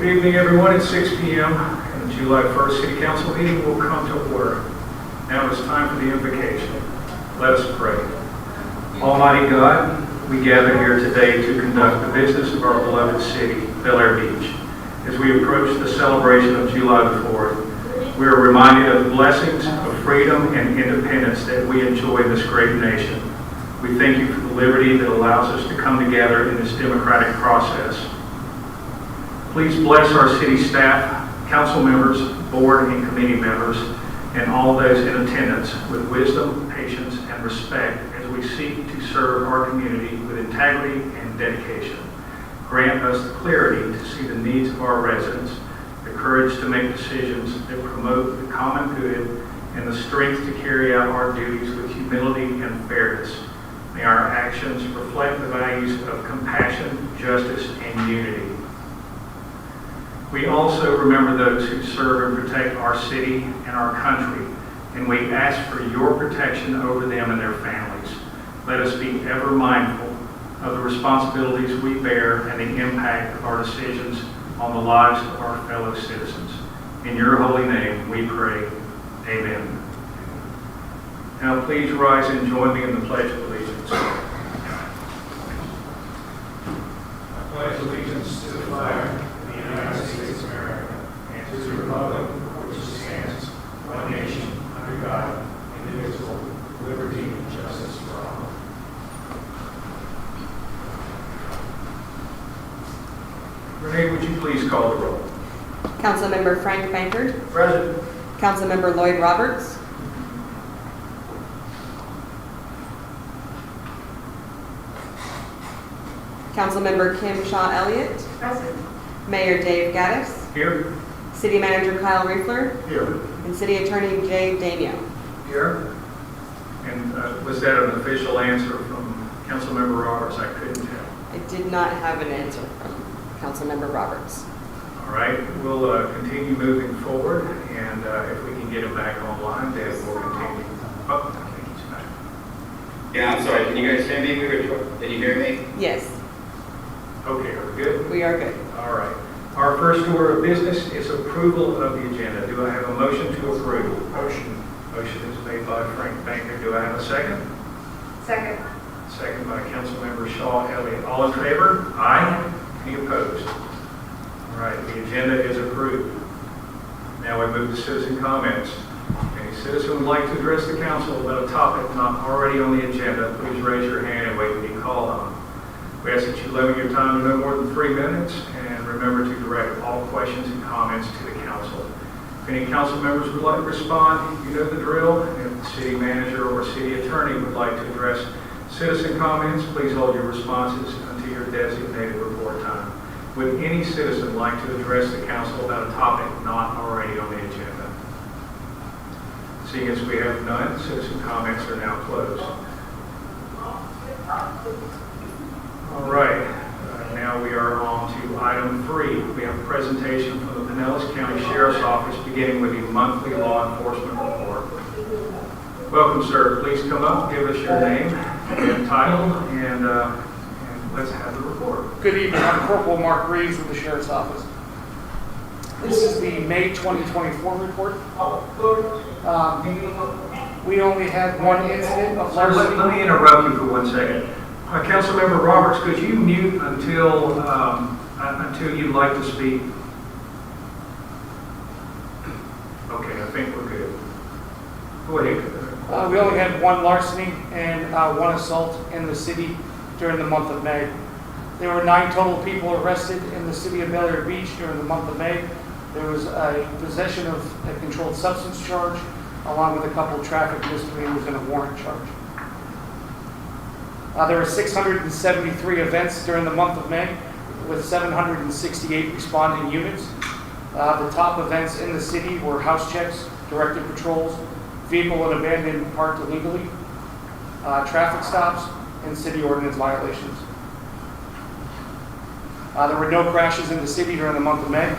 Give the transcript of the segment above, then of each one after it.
Good evening, everyone. It's 6 p.m. and the July 1st City Council meeting will come to order. Now it's time for the invocation. Let us pray. Almighty God, we gather here today to conduct the business of our beloved city, Bel Air Beach. As we approach the celebration of July the 4th, we are reminded of the blessings of freedom and independence that we enjoy in this great nation. We thank you for the liberty that allows us to come together in this democratic process. Please bless our city staff, council members, board and committee members, and all those in attendance with wisdom, patience, and respect as we seek to serve our community with integrity and dedication. Grant us the clarity to see the needs of our residents, the courage to make decisions that promote the common good, and the strength to carry out our duties with humility and fairness. May our actions reflect the values of compassion, justice, and unity. We also remember those who serve and protect our city and our country, and we ask for your protection over them and their families. Let us be ever mindful of the responsibilities we bear and the impact of our decisions on the lives of our fellow citizens. In your holy name we pray. Amen. Now please rise and join me in the Pledge of Allegiance. I pledge allegiance to the flag of the United States of America and to the republic for which it stands, one nation, under God, indivisible, with liberty and justice for all. Renee, would you please call the roll? Councilmember Frank Bankert. Present. Councilmember Lloyd Roberts. Councilmember Kim Shaw Elliott. Present. Mayor Dave Gaddis. Here. City Manager Kyle Riefler. Here. And City Attorney Jay Damio. Here. And was that an official answer from Councilmember Roberts? I couldn't tell. I did not have an answer from Councilmember Roberts. All right, we'll continue moving forward, and if we can get him back online, then we'll continue. Oh, I think he's back. Yeah, I'm sorry. Can you guys hear me? Did you hear me? Yes, Okay, are we good? we are good. All right. Our first order of business is approval of the agenda. Do I have a motion to approve? Motion. Motion is made by Frank Banker. Do I have a second? Second. Second by Councilmember Shaw Elliott. All in favor? Aye. Any opposed? All right, the agenda is approved. Now we move to citizen comments. Any citizen would like to address the council about a topic not already on the agenda, please raise your hand and wait to be called on. We ask that you limit your time to no more than 3 minutes, and remember to direct all questions and comments to the council. If any council members would like to respond, you know the drill. If the city manager or city attorney would like to address citizen comments, please hold your responses until your designated report time. Would any citizen like to address the council about a topic not already on the agenda? Seeing as we have none, citizen comments are now closed. All right, now we are on to item 3. We have a presentation from the Pinellas County Sheriff's Office beginning with the monthly law enforcement report. Welcome, sir. Please come up, give us your name and title, and let's have the report. Good evening. I'm Corporal Mark Reeves with the Sheriff's Office. This is the May 2024 report. We only had one incident of Sir, larceny. let me interrupt you for 1 second. Councilmember Roberts, could you mute until you'd like to speak? Okay, I think we're good. Go ahead. We only had one larceny and one assault in the city during the month of May. There were 9 total people arrested in the city of Bel Air Beach during the month of May. There was a possession of a controlled substance charge, along with a couple of traffic misdemeanors and a warrant charge. There were 673 events during the month of May, with 768 responding units. The top events in the city were house checks, directed patrols, vehicle and abandoned parked illegally, traffic stops, and city ordinance violations. There were no crashes in the city during the month of May,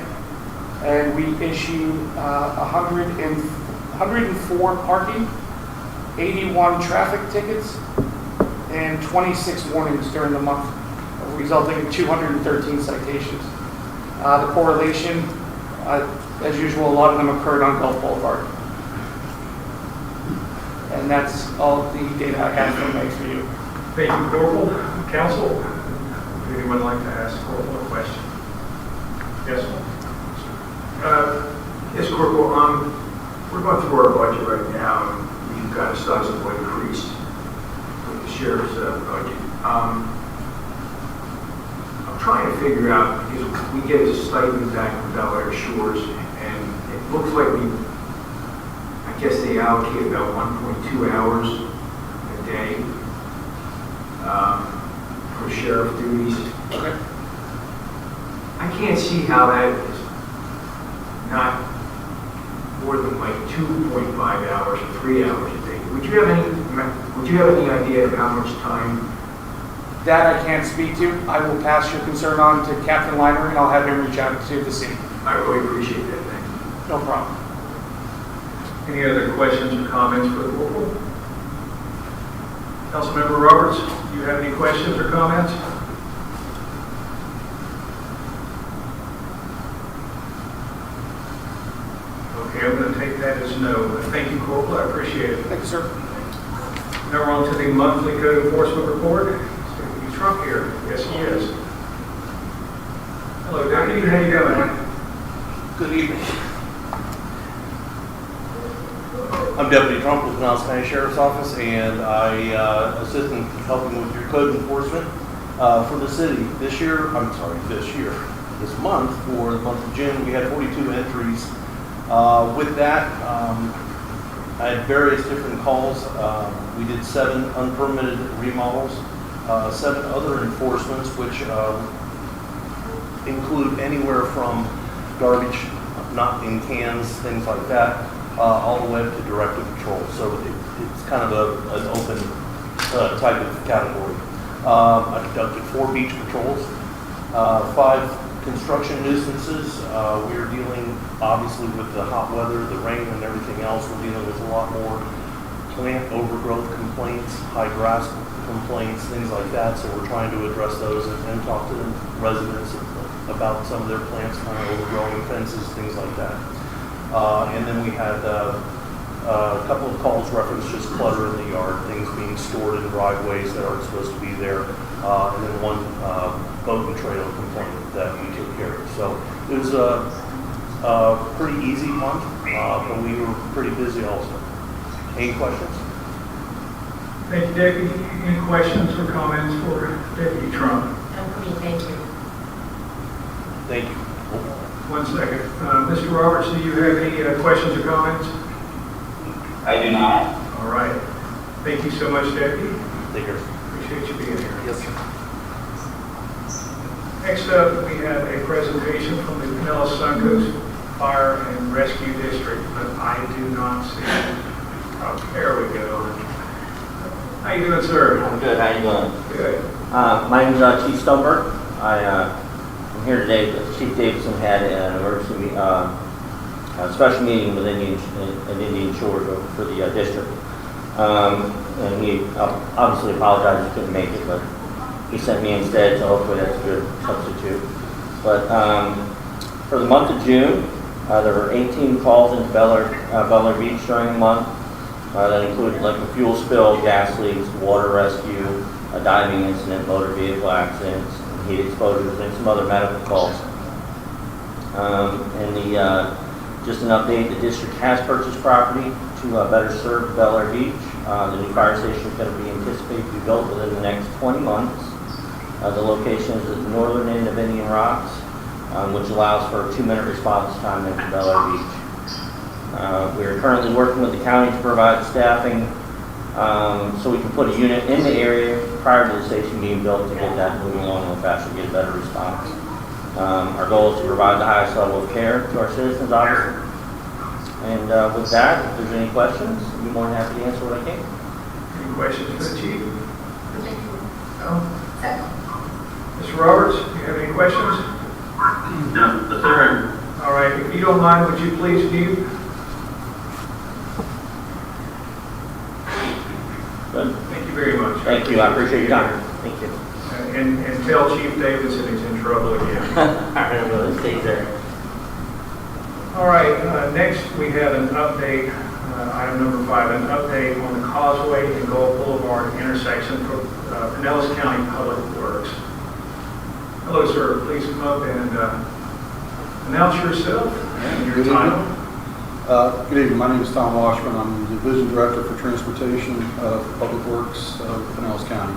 and we issued 104 parking, 81 traffic tickets, and 26 warnings during the month, resulting in 213 citations. The correlation, as usual, a lot of them occurred on Gulf Boulevard. And that's all the data I have for May for you. Thank you, Corporal. Council, would anyone like to ask Corporal a question? Yes? Yes, Corporal, we're going through our budget right now, and we've got a sizable increase with the sheriff's budget. I'm trying to figure out, because we get a stipend back from Bel Air Shores, and it looks like I guess they allocate about 1.2 hours a day for sheriff duties. Okay. I can't see how that is not more than like 2.5 hours or 3 hours a day. Would you have any idea of how much time? That I can't speak to. I will pass your concern on to Captain Liner, and I'll have him reach out to the city. I really appreciate that. Thank you. No problem. Any other questions or comments for the Corporal? Councilmember Roberts, do you have any questions or comments? Okay, I'm going to take that as no. Thank you, Corporal. I appreciate it. Thank you, sir. Now we're on to the monthly code enforcement report. Deputy Trump here. Yes, he is. Hello, Deputy. How you doing? Good evening. I'm Deputy Trump with the Pinellas County Sheriff's Office, and I assist in helping with your code enforcement for the city. This month, for the month of June, we had 42 entries. With that, I had various different calls. We did 7 unpermitted remodels, 7 other enforcements, which include anywhere from garbage, not in cans, things like that, all the way up to directed patrol. So it's kind of an open type of category. I conducted 4 beach patrols, 5 construction nuisances. We are dealing, obviously, with the hot weather, the rain, and everything else. We're dealing with a lot more plant overgrowth complaints, high grass complaints, things like that. So we're trying to address those and talk to the residents about some of their plants kind of overgrowing, fences, things like that. And then we had a couple of calls referenced just clutter in the yard, things being stored in driveways that aren't supposed to be there, and then 1 boat and trailer complaint that we took care of. So it was a pretty easy month, but we were pretty busy also. Any questions? Thank you, Deputy. Any questions or comments for Deputy Trump? Thank you. Thank you. 1 second. Mr. Roberts, do you have any questions or comments? I do not. All right. Thank you so much, Deputy. Take care. Appreciate you being here. Yes, sir. Next up, we have a presentation from the Pinellas Suncoast Fire and Rescue District, but I do not see it. Oh, there we go. How you doing, sir? I'm good. How you doing? Good. My name is Chief Stumberg. I'm here today because Chief Davidson had an emergency special meeting with Indian Shores for the district. And he obviously apologized he couldn't make it, but he sent me instead, so hopefully that's a good substitute. But for the month of June, there were 18 calls into Bel Air Beach during the month. That included like a fuel spill, gas leaks, water rescue, a diving incident, motor vehicle accidents, heat exposures, and some other medical calls. Just an update, the district has purchased property to better serve Bel Air Beach. The new fire station is going to be anticipated to be built within the next 20 months. The location is at the northern end of Indian Rocks, which allows for a 2-minute response time into Bel Air Beach. We are currently working with the county to provide staffing so we can put a unit in the area prior to the station being built to get that moving along a little faster, get a better response. Our goal is to provide the highest level of care to our citizens, obviously. And with that, if there's any questions, I'd be more than happy to answer what I can. Any questions for the Chief? No? Mr. Roberts, do you have any questions? No, sir. All right. If you don't mind, would you please mute? Good. Thank you very much. Thank you. I appreciate your time. Thank you. and tell Chief Davidson he's in trouble again. All right, well, let's take there. All right, next we have an update, item number 5, an update on the Causeway and Gulf Boulevard intersection for Pinellas County Public Works. Hello, sir. Please come up and announce yourself and your Good evening. title. Good evening. My name is Tom Washburn. I'm the Division Director for Transportation for Public Works of Pinellas County.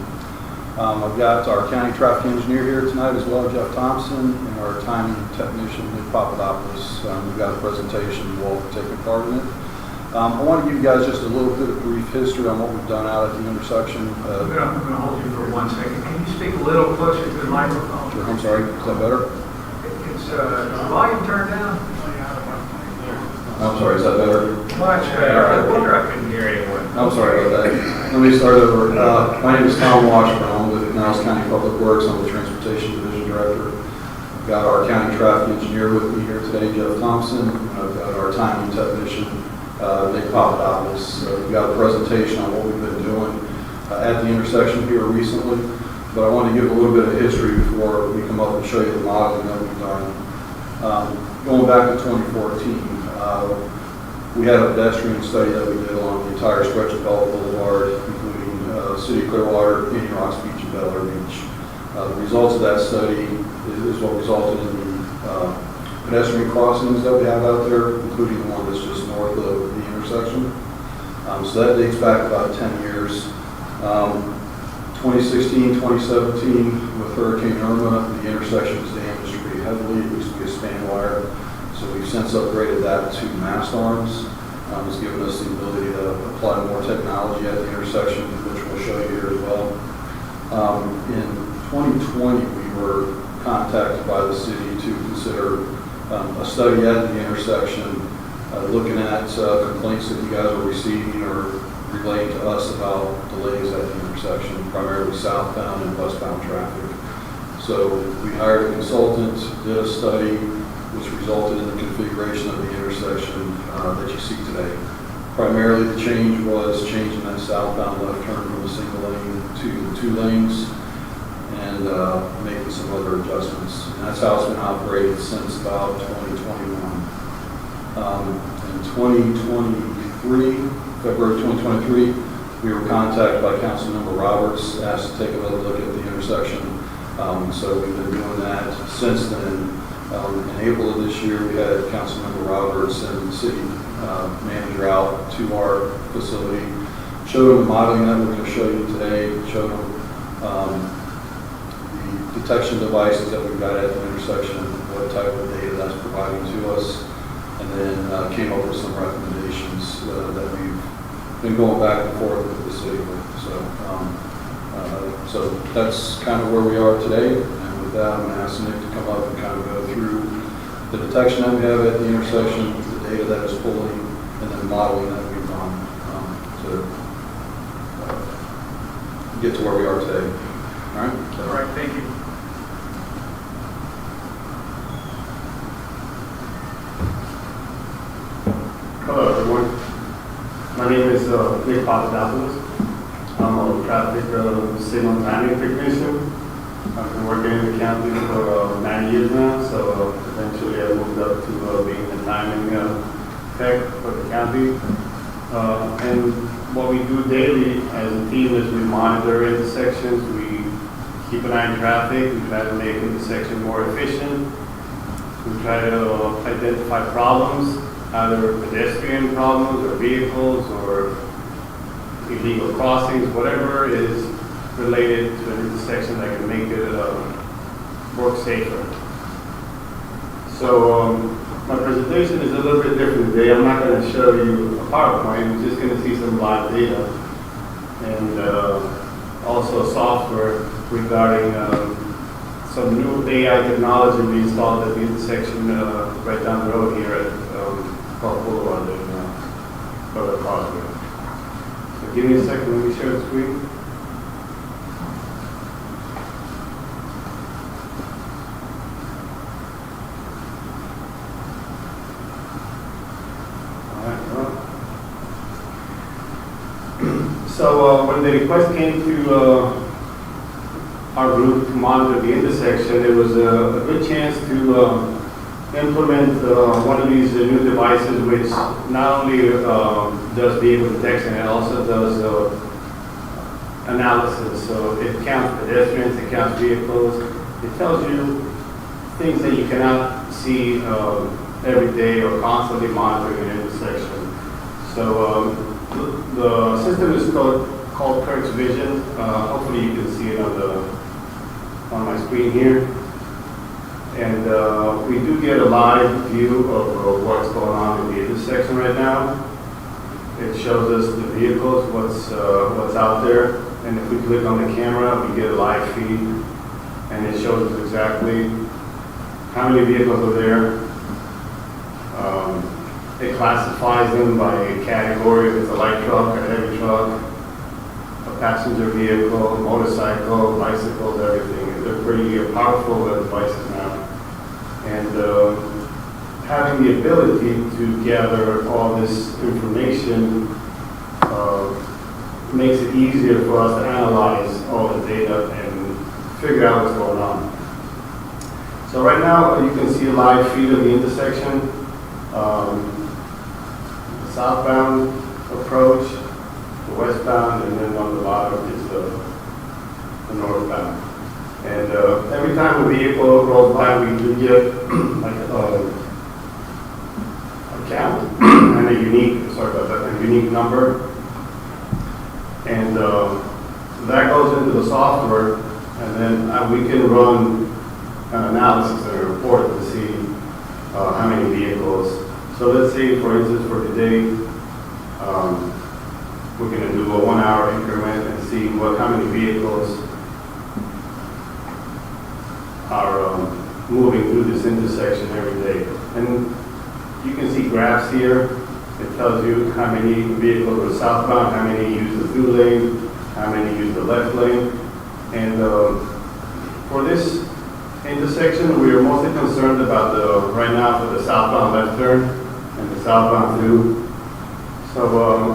I've got our County Traffic Engineer here tonight as well, Jeff Thompson, and our Timing Technician, Nick Papadopoulos. We've got a presentation. We'll all take part in it. I want to give you guys just a little bit of brief history on what we've done out at the intersection. I'm going to hold you for 1 second. Can you speak a little closer to the microphone? Sure, I'm sorry. Is that better? It's volume turned down. I'm sorry. Is that better? Much better. I wonder I couldn't hear anyone. I'm sorry about that. Let me start over. My name is Tom Washburn. I'm with Pinellas County Public Works. I'm the Transportation Division Director. I've got our County Traffic Engineer with me here today, Jeff Thompson. And I've got our Timing Technician, Nick Papadopoulos. We've got a presentation on what we've been doing at the intersection here recently. But I want to give a little bit of history before we come up and show you the modeling that we've done. Going back to 2014, we had a pedestrian study that we did along the entire stretch of Gulf Boulevard, including City of Clearwater, Indian Rocks Beach, and Bel Air Beach. The results of that study is what resulted in the pedestrian crossings that we have out there, including the one that's just north of the intersection. So that dates back about 10 years. 2016, 2017, with Hurricane Irma, the intersection was damaged pretty heavily. It used to be a span wire. So we've since upgraded that to mast arms. It's given us the ability to apply more technology at the intersection, which we'll show you here as well. In 2020, we were contacted by the city to consider a study at the intersection, looking at complaints that you guys are receiving or relaying to us about delays at the intersection, primarily southbound and westbound traffic. So we hired a consultant, did a study, which resulted in the configuration of the intersection that you see today. Primarily the change was changing that southbound left turn from a single lane to 2 lanes and making some other adjustments. And that's how it's been operated since about 2021. In 2023, February 2023, we were contacted by Councilmember Roberts, asked to take another look at the intersection. So we've been doing that since then. In April of this year, we had Councilmember Roberts and the city manager out to our facility, showed them the modeling that we're going to show you today, showed them the detection devices that we've got at the intersection, what type of data that's providing to us, and then came up with some recommendations that we've been going back and forth with the city with. So that's kind of where we are today. With that, I'm going to ask Nick to come up and kind of go through the detection that we have at the intersection, the data that is pulling, and then modeling that we've done to get to where we are today. All right? All right, thank you. Hello, everyone. My name is Nick Papadopoulos. I'm a traffic signal timing technician. I've been working in the county for 9 years now, so eventually I moved up to being the timing tech for the county. And what we do daily as a team is we monitor intersections, we keep an eye on traffic, we try to make intersection more efficient, we try to identify problems, either pedestrian problems or vehicles or illegal crossings, whatever is related to an intersection that can make it work safer. So my presentation is a little bit different today. I'm not going to show you a PowerPoint. We're just going to see some live data and also software regarding some new AI technology we installed at the intersection right down the road here at Gulf Boulevard and Brother Causeway. So give me a second, let me share the screen. So when the request came to our group to monitor the intersection, it was a good chance to implement one of these new devices which not only does vehicle detection, it also does analysis. So it counts pedestrians, it counts vehicles, it tells you things that you cannot see every day or constantly monitoring an intersection. So the system is called Kurt's Vision. Hopefully you can see it on my screen here. And we do get a live view of what's going on in the intersection right now. It shows us the vehicles, what's out there. And if we click on the camera, we get a live feed. And it shows us exactly how many vehicles are there. It classifies them by category, if it's a light truck, a heavy truck, a passenger vehicle, motorcycle, bicycles, everything. They're pretty powerful devices now. And having the ability to gather all this information makes it easier for us to analyze all the data and figure out what's going on. So right now you can see a live feed of the intersection, the southbound approach, the westbound, and then on the bottom is the northbound. And every time a vehicle rolls by, we do get like a count and a unique number. And that goes into the software, and then we can run an analysis and a report to see how many vehicles. So let's say, for instance, for today, we're going to do a 1 hour increment and see how many vehicles are moving through this intersection every day. And you can see graphs here. It tells you how many vehicles are southbound, how many use the through lane, how many use the left lane. And for this intersection, we are mostly concerned about right now for the southbound left turn and the southbound through. So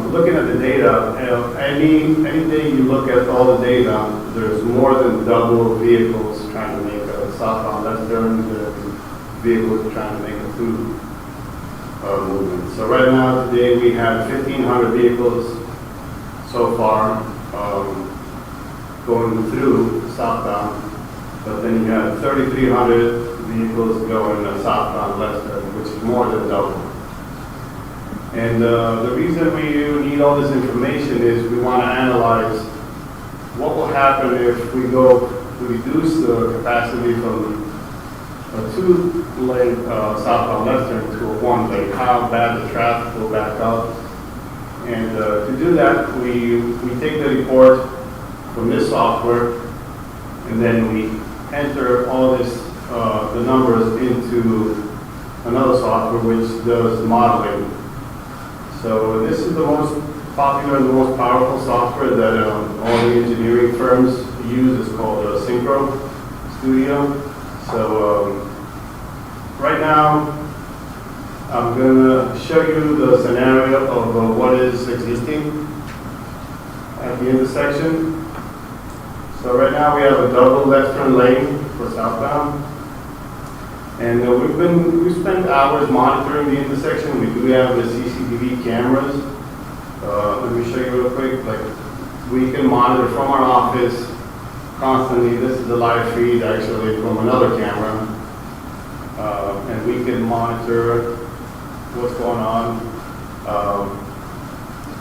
looking at the data, any day you look at all the data, there's more than double vehicles trying to make a southbound left turn than vehicles trying to make a through movement. So right now, today, we have 1,500 vehicles so far going through southbound, but then you have 3,300 vehicles going southbound left turn, which is more than double. And the reason we need all this information is we want to analyze what will happen if we reduce the capacity from a 2-lane southbound left turn to a 1-lane, how bad the traffic will back up. And to do that, we take the report from this software, and then we enter all this, the numbers into another software which does modeling. So this is the most popular and the most powerful software that all the engineering firms use. It's called Synchro Studio. So right now, I'm going to show you the scenario of what is existing at the intersection. So right now we have a double left turn lane for southbound. And we spent hours monitoring the intersection. We do have the CCTV cameras. Let me show you real quick. Like, we can monitor from our office constantly. This is a live feed actually from another camera. And we can monitor what's going on.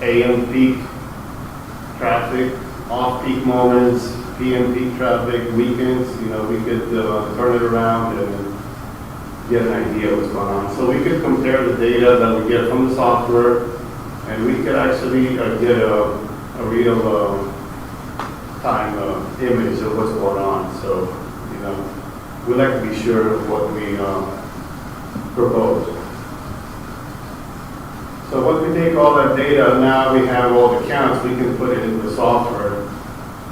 AM peak traffic, off-peak moments, PM peak traffic, weekends. You know, we could turn it around and get an idea of what's going on. So we could compare the data that we get from the software, and we could actually get a real time image of what's going on. So, you know, we like to be sure of what we propose. So once we take all that data, now we have all the counts, we can put it into the software.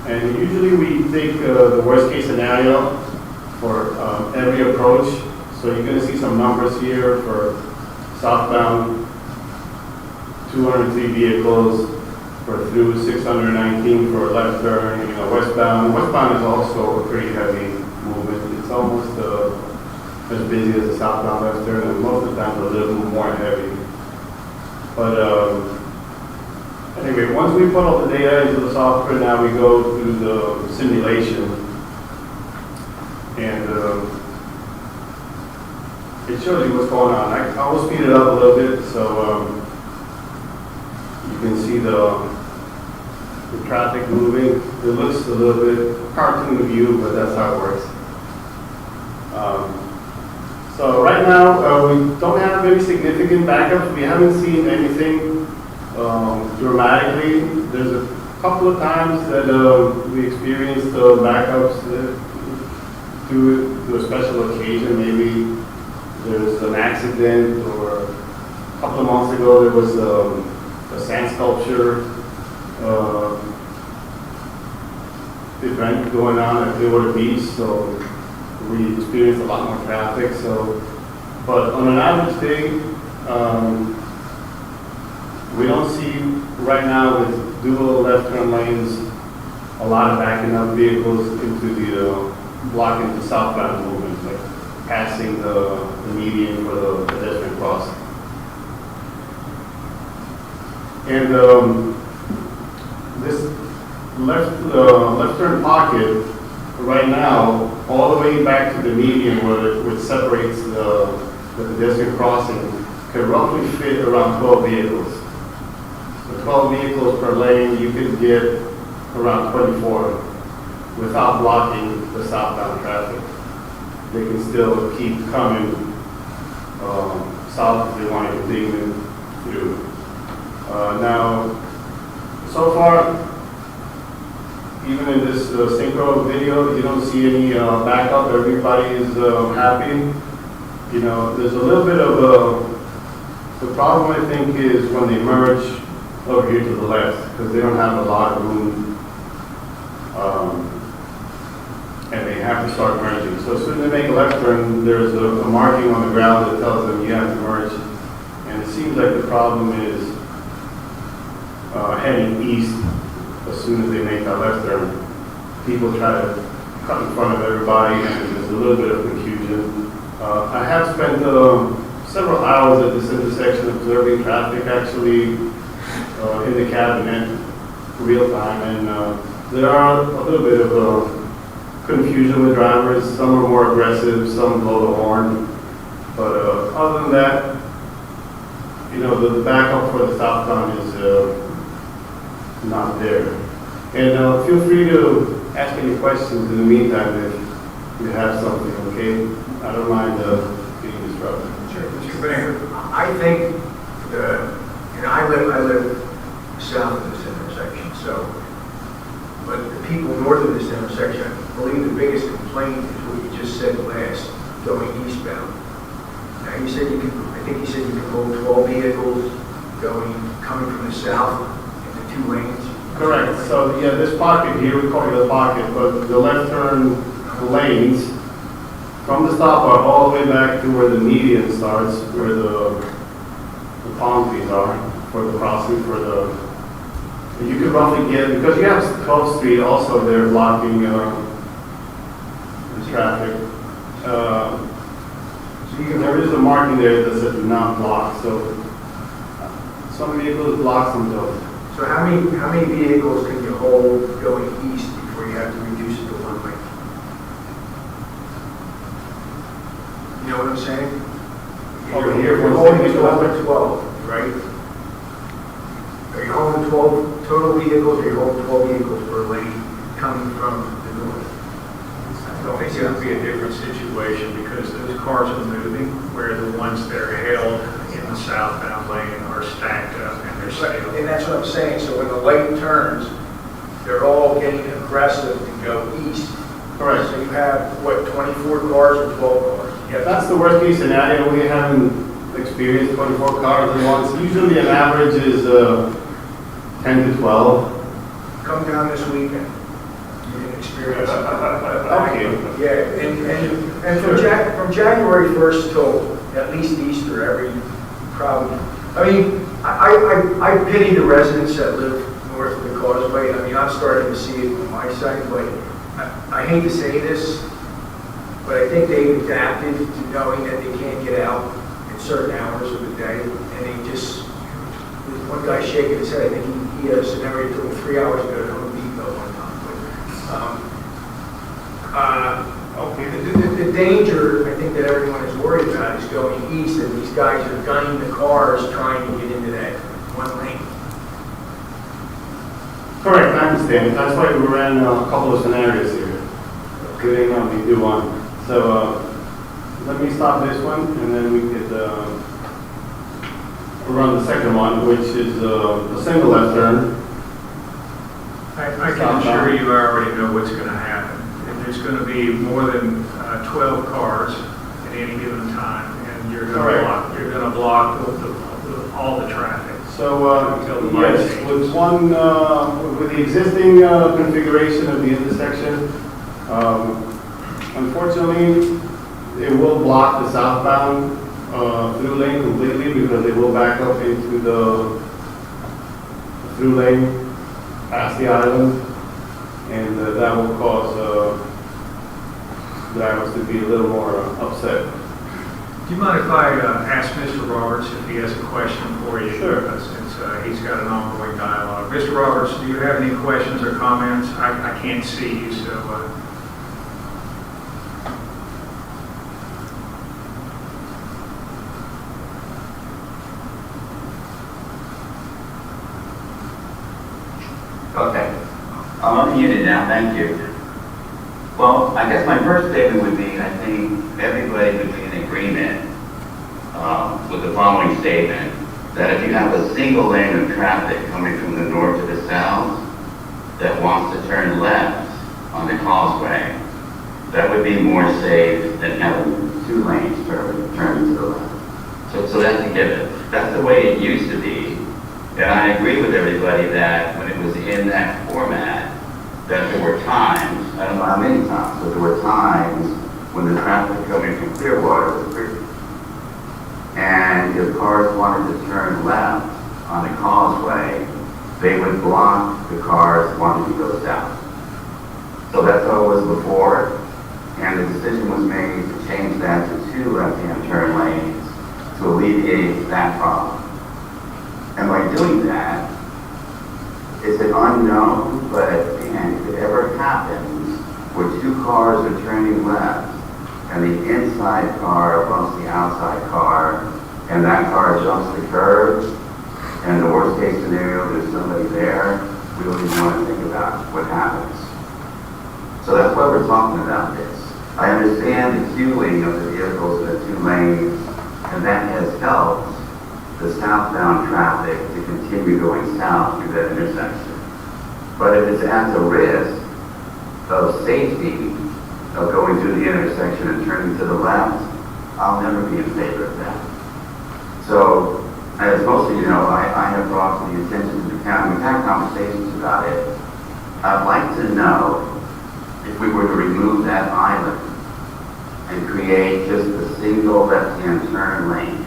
And usually we take the worst case scenario for every approach. So you're going to see some numbers here for southbound, 203 vehicles, for through 619 for left turn, westbound. Westbound is also a pretty heavy movement. It's almost as busy as the southbound left turn, and most of the time a little more heavy. But anyway, once we put all the data into the software, now we go through the simulation, and it shows you what's going on. I will speed it up a little bit so you can see the traffic moving. It looks a little bit cartoon view, but that's how it works. So right now, we don't have any significant backups. We haven't seen anything dramatically. There's a couple of times that we experienced backups to a special occasion. Maybe there's an accident, or a couple of months ago there was a sand sculpture event going on at Clearwater Beach, so we experienced a lot more traffic. So, but on an average day, we don't see right now with dual left turn lanes a lot of backing up vehicles into the blocking the southbound movement, like passing the median for the pedestrian crossing. And this left turn pocket right now, all the way back to the median which separates the pedestrian crossing, can roughly fit around 12 vehicles. So 12 vehicles per lane, you could get around 24 without blocking the southbound traffic. They can still keep coming south if they want to continue through. Now, so far, even in this synchro video, you don't see any backup. Everybody is happy. There's a little bit of the problem, I think, is when they merge over here to the left, because they don't have a lot of room, and they have to start merging. So as soon as they make a left turn, there's a marking on the ground that tells them you have to merge. And it seems like the problem is heading east. As soon as they make that left turn, people try to cut in front of everybody, and there's a little bit of confusion. I have spent several hours at this intersection observing traffic, actually in the cabinet, real time, and there are a little bit of confusion with drivers. Some are more aggressive, some blow the horn, but other than that, the backup for the southbound is not there. And feel free to ask any questions in the meantime if you have something, okay? I don't mind being disrupted. Sure, Mr. Mayor, I think I live south of this intersection, but the people north of this intersection, I believe the biggest complaint is what you just said last, going eastbound. Now, you said I think you said you can hold 12 vehicles coming from the south into 2 lanes. Correct. So yeah, this pocket here, we call it the pocket, but the left turn lanes from the stop are all the way back to where the median starts, where the palm trees are for the crossing you could roughly get, because you have 12th Street also there blocking the traffic. There is a marking there that says do not block, so some vehicles block, some don't. So how many vehicles can you hold going east before you have to reduce it to 1 lane? You know what I'm saying? Over here, You're holding 12 and 12, right? Are you holding 12 total vehicles, or are you holding 12 vehicles per lane coming from the north? I think it would be a different situation because those cars are moving, where the ones that are held in the southbound lane are stacked up and they're still. And that's what I'm saying. So when the light turns, they're all getting aggressive to go east. Correct. So you have, 24 cars or 12 cars? Yeah, that's the worst case scenario. We haven't experienced 24 cars at once. Usually an average is 10 to 12. Come down this weekend. You can experience it. Okay. Yeah, and from January 1st till at least Easter, I mean, I pity the residents that live north causeway. I mean, I'm starting to see it on my side, but I hate to say this, but I think they've adapted to knowing that they can't get out at certain hours of the day, and they just, there's one guy shaking his head, I think he had a scenario that took him 3 hours to go to Home Depot one time. The danger, I think, that everyone is worried about is going east, and these guys are gunning the cars trying to get into that one lane. Correct, I understand. That's why we ran a couple of scenarios here. We didn't only do one. So let me stop this one, and then we could run the second one, which is a single left turn. I can assure you, I already know what's going to happen. And there's going to be more than 12 cars at any given time, and you're going to block all the traffic. So yes, with the existing configuration of the intersection, unfortunately, it will block the southbound through lane completely because it will back up into the through lane past the island, and that will cause drivers to be a little more upset. Do you mind if I ask Mr. Roberts if he has a question for you? Sure. Since he's got an ongoing dialogue. Mr. Roberts, do you have any questions or comments? I can't see you, so... Okay. I'm unmuted now, thank you. Well, I guess my first statement would be, I think everybody would be in agreement with the following statement, that if you have a single lane of traffic coming from the north to the south that wants to turn left on the causeway, that would be more safe than having 2 lanes turn to the left. So that's a given. That's the way it used to be. And I agree with everybody that when it was in that format, that there were times, I don't know how many times, but there were times when the traffic coming from Clearwater was free. And if cars wanted to turn left on the causeway, they would block the cars wanting to go south. So that's how it was before, and the decision was made to change that to 2 left-hand turn lanes to alleviate that problem. And by doing that, it's an unknown, but man, if it ever happens where 2 cars are turning left and the inside car bumps the outside car and that car jumps the curb, and the worst case scenario, there's somebody there, we don't even want to think about what happens. So that's why we're talking about this. I understand the queuing of the vehicles in the 2 lanes, and that has helped the southbound traffic to continue going south through that intersection. But if it's at the risk of safety of going through the intersection and turning to the left, I'll never be in favor of that. So, as most of you know, I have brought to the attention of the county, we've had conversations about it. I'd like to know if we were to remove that island and create just a single left-hand turn lane,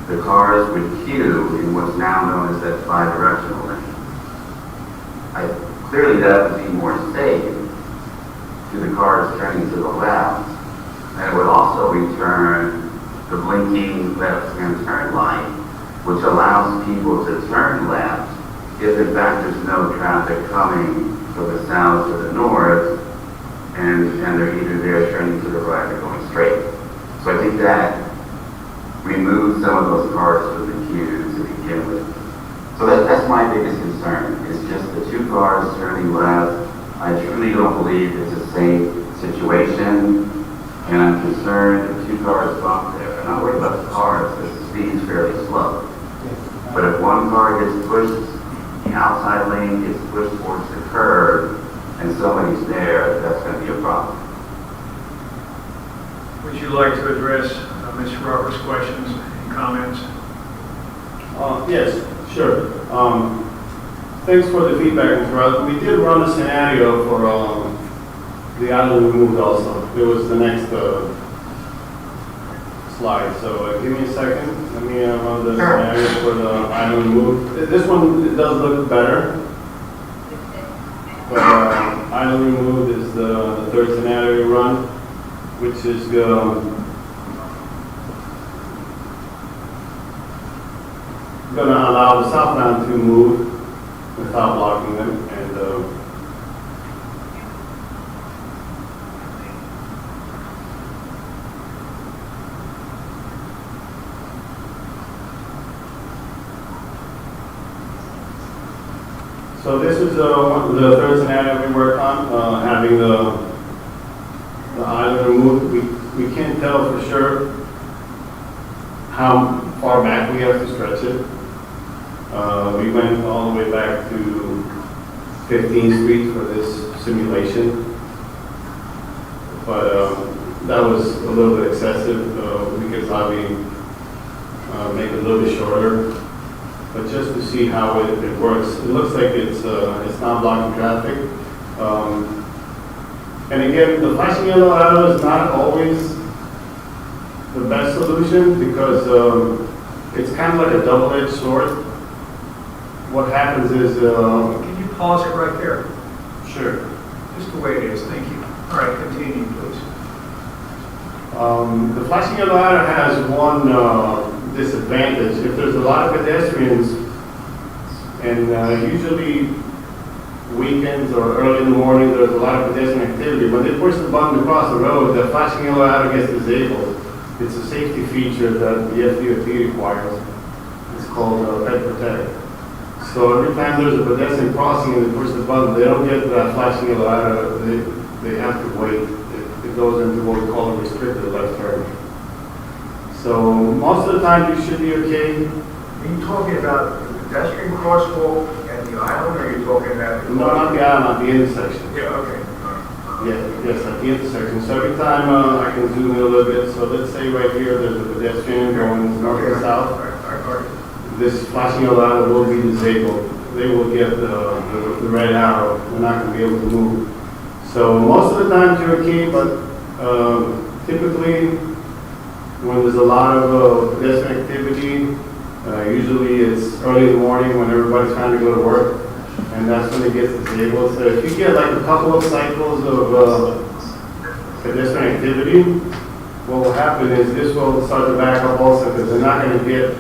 the cars would queue in what's now known as that bi-directional lane. Clearly that would be more safe to the cars turning to the left, and it would also return the blinking left-hand turn light, which allows people to turn left if in fact there's no traffic coming from the south or the north, and they're either there turning to the right or going straight. So I think that remove some of those cars from the queue to begin with. So that's my biggest concern, is just the 2 cars turning left. I truly don't believe it's a safe situation, and I'm concerned if 2 cars bump there. I'm not worried about the cars, because the speed is fairly slow. But if one car gets pushed, the outside lane gets pushed towards the curb, and somebody's there, that's going to be a problem. Would you like to address Mr. Roberts' questions and comments? Yes, sure. Thanks for the feedback, Mr. Roberts. We did run a scenario for the island removed also. It was the next slide. So give me a second. Let me run the scenario for the island removed. This one does look better. But island removed is the third scenario we run, which is gonna allow the southbound to move without blocking them, and so this is the third scenario we worked on, having the island removed. We can't tell for sure how far back we have to stretch it. We went all the way back to 15th Street for this simulation, but that was a little bit excessive. We could probably make it a little bit shorter, but just to see how it works. It looks like it's not blocking traffic. And again, the flashing yellow arrow is not always the best solution because it's kind of like a double-edged sword. What happens is... Can you pause it right there? Sure. Just the way it is, thank you. All right, continue, please. The flashing yellow arrow has one disadvantage. If there's a lot of pedestrians, and usually weekends or early in the morning, there's a lot of pedestrian activity. When they push the button across the road, the flashing yellow arrow gets disabled. It's a safety feature that the FDOT requires. It's called Pet Protect. So every time there's a pedestrian crossing and they push the button, they don't get that flashing yellow arrow. They have to wait. It goes into what we call a restricted left turn. So most of the time you should be okay. Are you talking about the pedestrian crosswalk and the island, or are you talking about? No, not the island, at the intersection. Yeah, okay. Yes, at the intersection. So every time I can zoom in a little bit. So let's say right here there's a pedestrian going north and south. This flashing yellow arrow will be disabled. They will get the red arrow. They're not going to be able to move. So most of the time you're okay, but typically when there's a lot of pedestrian activity, usually it's early in the morning when everybody's trying to go to work, and that's when it gets disabled. So if you get like a couple of cycles of pedestrian activity, what will happen is this will start to back up also because they're not going to get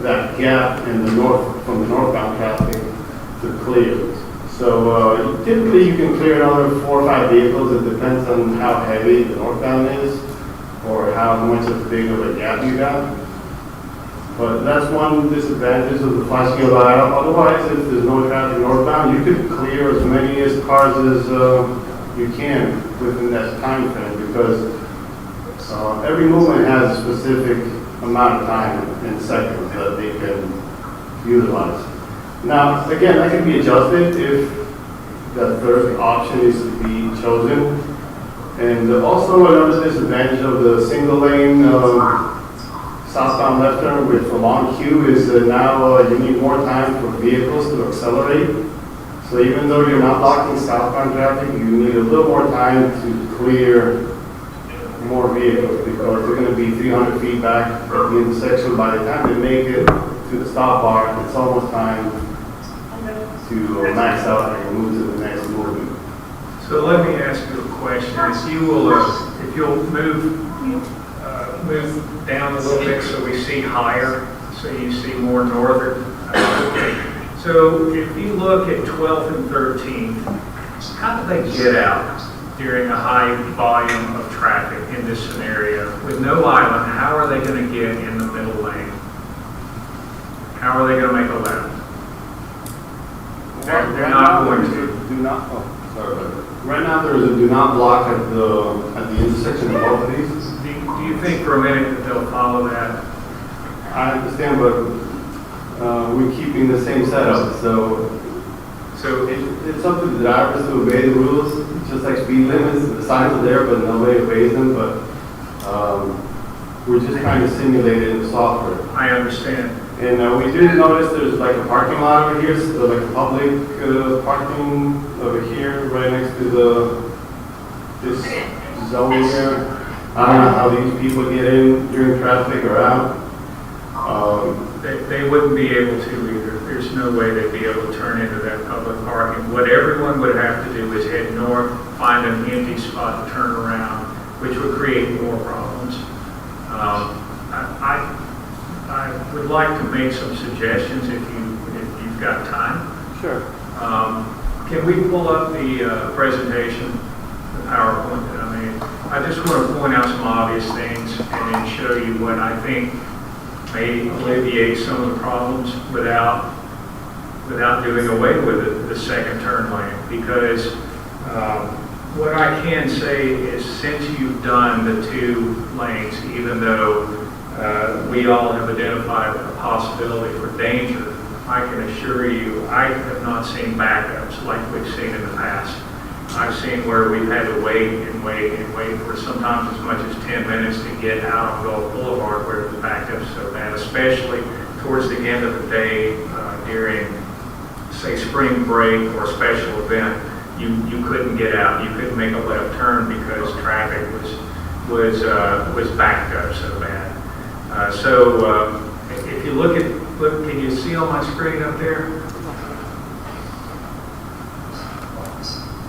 that gap in the north from the northbound traffic to clear. So typically you can clear another 4 or 5 vehicles. It depends on how heavy the northbound is or how much of big of a gap you got. But that's one disadvantage of the flashing yellow arrow. Otherwise, if there's no traffic northbound, you could clear as many cars as you can within that time frame because every movement has a specific amount of time in seconds that they can utilize. Now, again, that can be adjusted if that third option is to be chosen. And also another disadvantage of the single lane southbound left turn with a long queue is that now you need more time for vehicles to accelerate. So even though you're not blocking southbound traffic, you need a little more time to clear more vehicles because they're going to be 300 feet back at the intersection. By the time they make it to the stop bar, it's almost time to max out and move to the next movement. So let me ask you a question. If you'll move down a little bit so we see higher, so you see more northern. Okay. So if you look at 12th and 13th, how do they get out during a high volume of traffic in this scenario? With no island, how are they going to get in the middle lane? How are they going to make a left? They're not going to. Right now, there is a do not block at the intersection of both of these. Do you think for a minute that they'll follow that? I understand, but we're keeping the same setup, so it's up to the drivers to obey the rules, just like speed limits. The signs are there, but nobody obeys them. But we're just trying to simulate it in the software. I understand. And we did notice there's like a parking lot over here, so like a public parking over here, right next to this zone here. I don't know how these people get in during traffic or out. They wouldn't be able to either. There's no way they'd be able to turn into that public parking. What everyone would have to do is head north, find an empty spot to turn around, which would create more problems. I would like to make some suggestions if you've got time. Sure. Can we pull up the presentation, the PowerPoint that I made? I just want to point out some obvious things and then show you what I think may alleviate some of the problems without doing away with the second turn lane. Because what I can say is, since you've done the 2 lanes, even though we all have identified a possibility for danger, I can assure you I have not seen backups like we've seen in the past. I've seen where we've had to wait and wait and wait for sometimes as much as 10 minutes to get out on Gulf Boulevard where the backup is so bad, especially towards the end of the day during, say, spring break or a special event. You couldn't get out. You couldn't make a left turn because traffic was backed up so bad. If you look, can you see on my screen up there?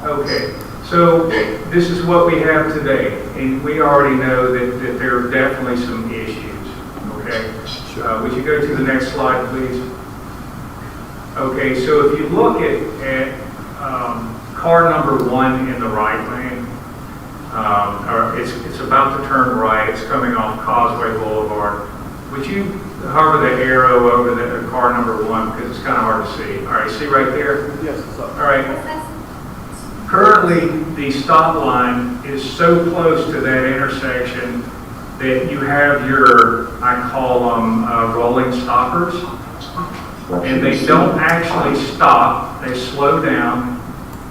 Okay, so this is what we have today, and we already know that there are definitely some issues, okay? Would you go to the next slide, please? Okay, so if you look at car number 1 in the right lane, it's about to turn right, it's coming off Causeway Boulevard. Would you hover the arrow over the car number 1, because it's kind of hard to see. All right, see right there? Yes, it's up. All right. Currently, the stop line is so close to that intersection that you have your, I call them rolling stoppers, and they don't actually stop, they slow down,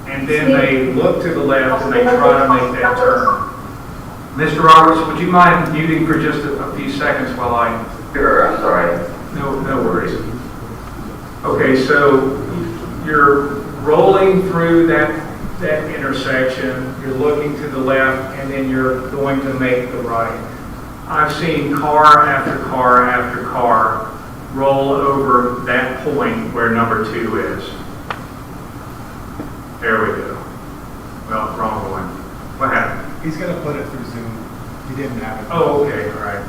and then they look to the left and they try to make that turn. Mr. Roberts, would you mind muting for just a few seconds while I... Sure, I'm sorry. No worries. Okay, so you're rolling through that intersection, you're looking to the left, and then you're going to make the right. I've seen car after car after car roll over that point where number 2 is. There we go. Well, wrong one. What happened? He's going to put it through Zoom. He didn't have it. Oh, okay, all right.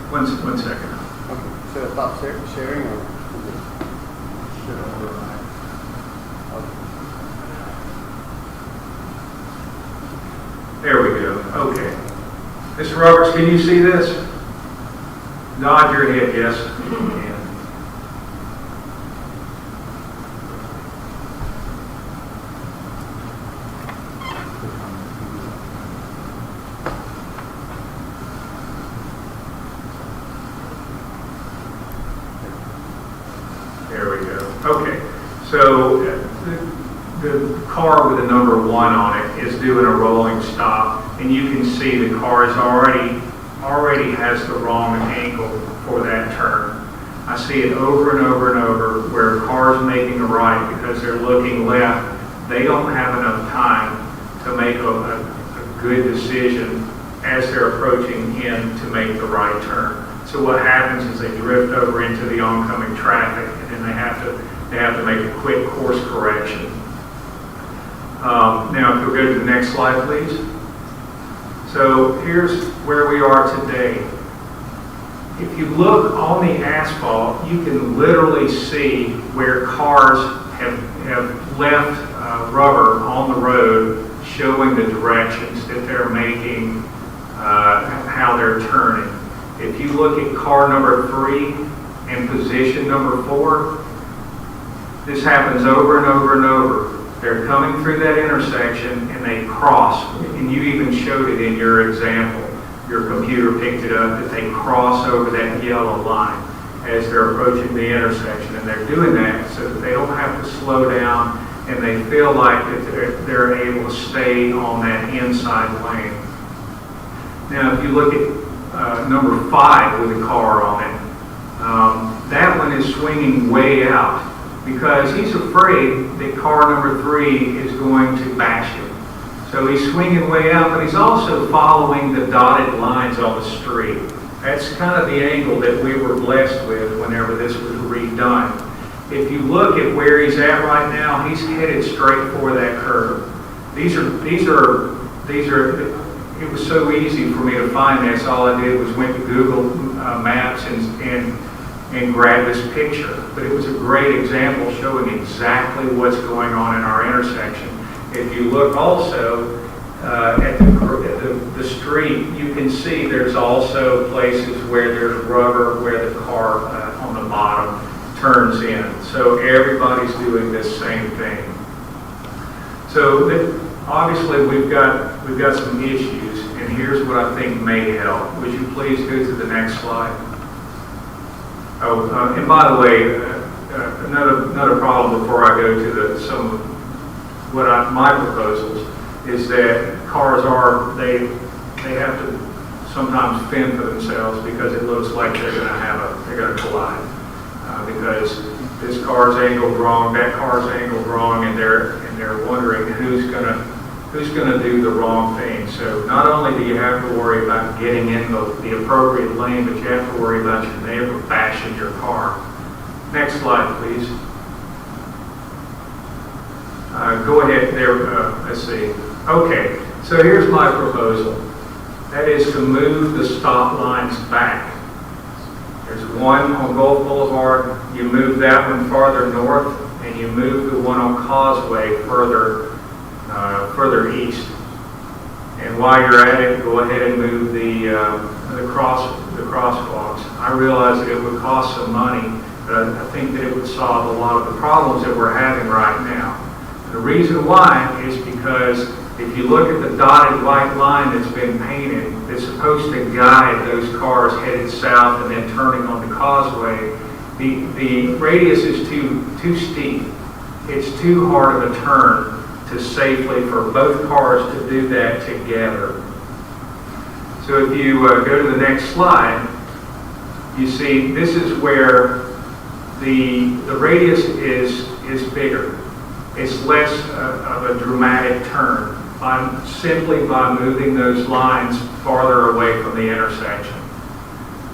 One second. Okay. Should I stop sharing or? There we go. Okay. Mr. Roberts, can you see this? Nod your head, yes. You can. There we go. Okay. So the car with the number 1 on it is doing a rolling stop, and you can see the car is already has the wrong angle for that turn. I see it over and over and over where cars making a right because they're looking left. They don't have enough time to make a good decision as they're approaching in to make the right turn. So what happens is they drift over into the oncoming traffic, and then they have to make a quick course correction. Now, if you'll go to the next slide, please. So here's where we are today. If you look on the asphalt, you can literally see where cars have left rubber on the road, showing the directions that they're making, how they're turning. If you look at car number 3 and position number 4, this happens over and over and over. They're coming through that intersection and they cross, and you even showed it in your example. Your computer picked it up that they cross over that yellow line as they're approaching the intersection, and they're doing that so that they don't have to slow down and they feel like that they're able to stay on that inside lane. Now, if you look at number 5 with a car on it, that one is swinging way out because he's afraid that car number 3 is going to bash him. So he's swinging way out, but he's also following the dotted lines on the street. That's kind of the angle that we were blessed with whenever this was redone. If you look at where he's at right now, he's headed straight for that curve. It was so easy for me to find this. All I did was went to Google Maps and grabbed this picture. But it was a great example showing exactly what's going on in our intersection. If you look also at the street, you can see there's also places where there's rubber, where the car on the bottom turns in. So everybody's doing this same thing. So obviously we've got some issues, and here's what I think may help. Would you please go to the next slide? Oh, and by the way, another problem before I go to my proposals is that cars they have to sometimes fend for themselves because it looks like they're going to collide because this car's angled wrong, that car's angled wrong, and they're wondering who's going to do the wrong thing. So not only do you have to worry about getting in the appropriate lane, but you have to worry about your neighbor bashing your car. Next slide, please. Go ahead there. Let's see. Okay, so here's my proposal. That is to move the stop lines back. There's one on Gulf Boulevard. You move that one farther north, and you move the one on Causeway further east. And while you're at it, go ahead and move the crosswalks. I realize that it would cost some money, but I think that it would solve a lot of the problems that we're having right now. The reason why is because if you look at the dotted white line that's been painted, it's supposed to guide those cars headed south and then turning on the Causeway. The radius is too steep. It's too hard of a turn to safely for both cars to do that together. So if you go to the next slide, you see this is where the radius is bigger. It's less of a dramatic turn simply by moving those lines farther away from the intersection.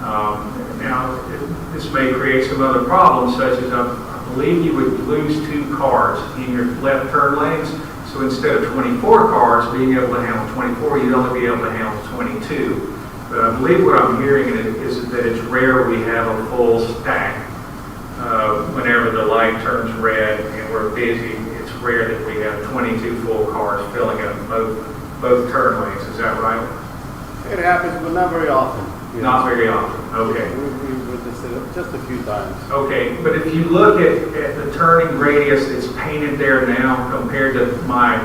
Now, this may create some other problems, such as I believe you would lose 2 cars in your left turn lanes. So instead of 24 cars being able to handle 24, you'd only be able to handle 22. But I believe what I'm hearing is that it's rare we have a full stack. Whenever the light turns red and we're busy, it's rare that we have 22 full cars filling up both turn lanes. Is that right? It happens, but not very often. Not very often. Okay. We witnessed it just a few times. Okay, but if you look at the turning radius that's painted there now compared to my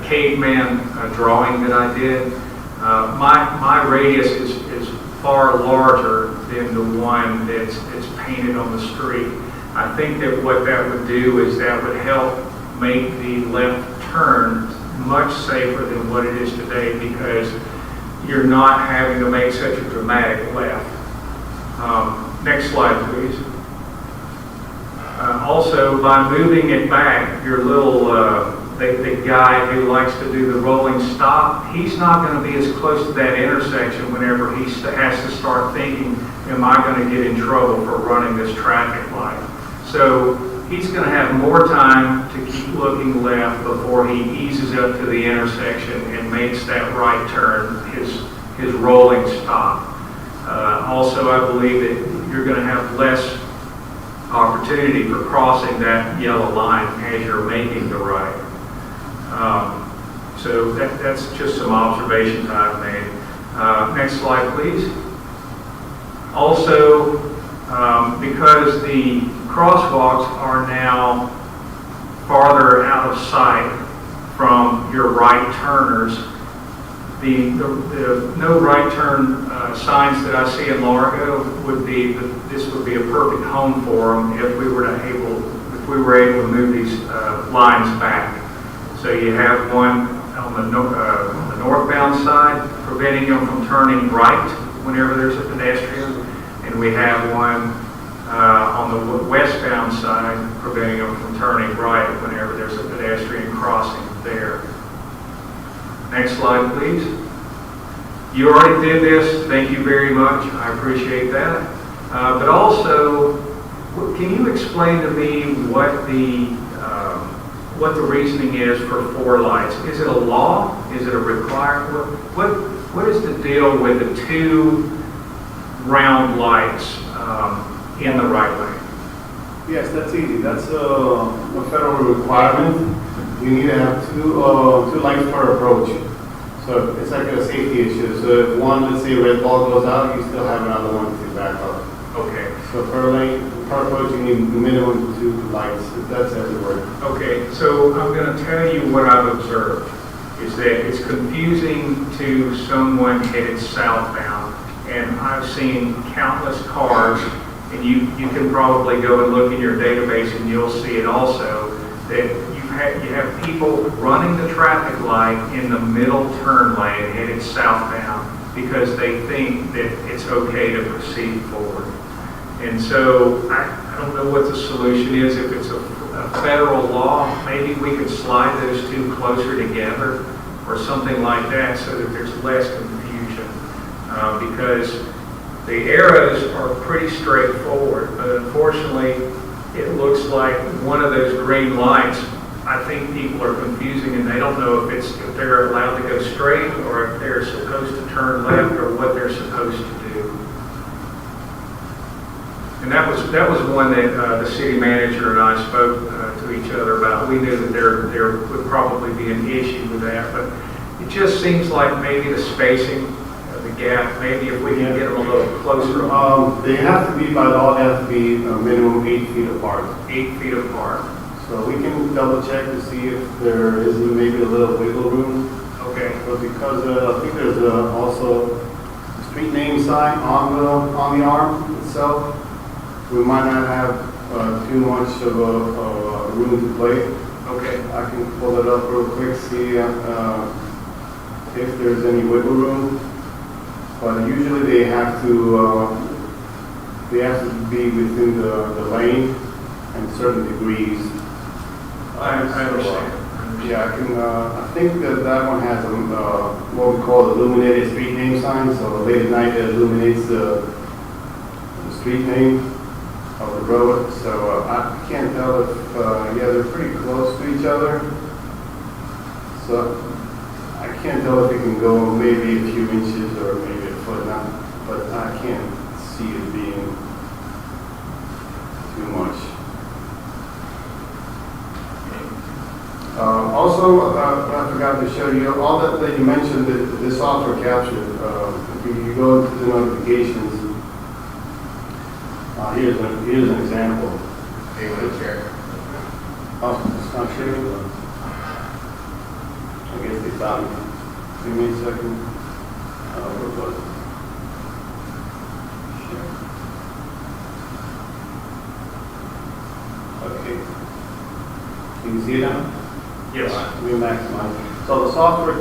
caveman drawing that I did, my radius is far larger than the one that's painted on the street. I think that what that would do is that would help make the left turn much safer than what it is today because you're not having to make such a dramatic left. Next slide, please. Also, by moving it back, your little, the guy who likes to do the rolling stop, he's not going to be as close to that intersection whenever he has to start thinking, am I going to get in trouble for running this traffic light? So he's going to have more time to keep looking left before he eases up to the intersection and makes that right turn, his rolling stop. Also, I believe that you're going to have less opportunity for crossing that yellow line as you're making the right. So that's just some observations I've made. Next slide, please. Also, because the crosswalks are now farther out of sight from your right turners, the no right turn signs that I see in Largo this would be a perfect home for them if we were able to move these lines back. So you have one on the northbound side preventing them from turning right whenever there's a pedestrian, and we have one on the westbound side preventing them from turning right whenever there's a pedestrian crossing there. Next slide, please. You already did this. Thank you very much. I appreciate that. But also, can you explain to me what the reasoning is for 4 lights? Is it a law? Is it a requirement? What is the deal with the 2 round lights in the right lane? Yes, that's easy. That's a federal requirement. You need to have two lights per approach. So it's like a safety issue. So if one, let's say red ball goes out, you still have another one to back up. Okay. So per lane, per approach, you need minimum 2 lights. That's everywhere. Okay, so I'm going to tell you what I've observed, is that it's confusing to someone headed southbound, and I've seen countless cars, and you can probably go and look in your database and you'll see it also, that you have people running the traffic light in the middle turn lane headed southbound because they think that it's okay to proceed forward. And so I don't know what the solution is. If it's a federal law, maybe we could slide those 2 closer together or something like that so that there's less confusion. Because the arrows are pretty straightforward, but unfortunately it looks like one of those green lights, I think people are confusing and they don't know if they're allowed to go straight or if they're supposed to turn left or what they're supposed to do. And that was one that the city manager and I spoke to each other about. We knew that there would probably be an issue with that, but it just seems like maybe the spacing, the gap, maybe if we can get them a little closer. They have to be, by law, they have to be a minimum 8 feet apart. 8 feet apart. So we can double check to see if there is maybe a little wiggle room. Okay. But because I think there's also a street name sign on the arm itself, we might not have too much of a room to play. Okay. I can pull it up real quick, see if there's any wiggle room. But usually they have to be within the lane and certain degrees. I understand. Yeah, I think that one has what we call illuminated street name sign. So late at night it illuminates the street name of the road. So I can't tell if they're pretty close to each other. So I can't tell if it can go maybe a few inches or maybe a foot now, but I can't see it being too much. Also, I forgot to show you, all that you mentioned, the software capture, if you go to the notifications, here's an example. Hey, what chair? Oh, it's not showing. I guess they found me. Give me a second. Where was it? Okay. Can you see it now? Yes. Let me maximize. So the software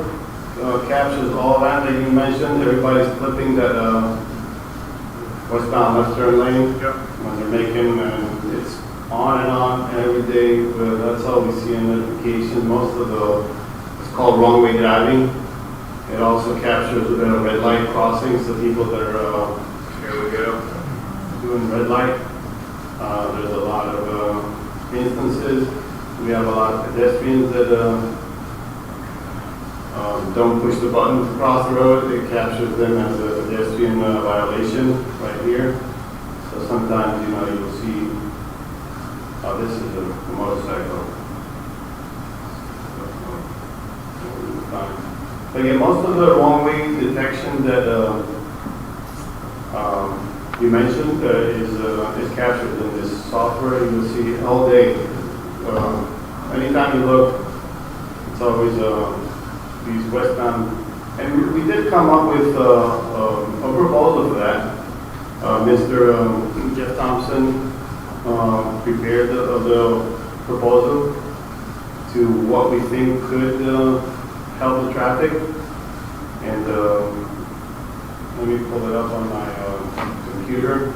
captures all that you mentioned. Everybody's flipping that westbound left turn lane. Yep. When they're making, it's on and on every day. That's all we see in notifications. Most of it's called wrong way driving. It also captures red light crossings, so people that are Here we go. doing red light. There's a lot of instances. We have a lot of pedestrians that don't push the button to cross the road. It captures them as a pedestrian violation right here. So sometimes, you'll see, this is a motorcycle. But yeah, most of the wrong way detection that you mentioned is captured in this software. You'll see all day. Anytime you look, it's always these westbound. And we did come up with a proposal for that. Mr. Jeff Thompson prepared the proposal to what we think could help the traffic. And let me pull it up on my computer.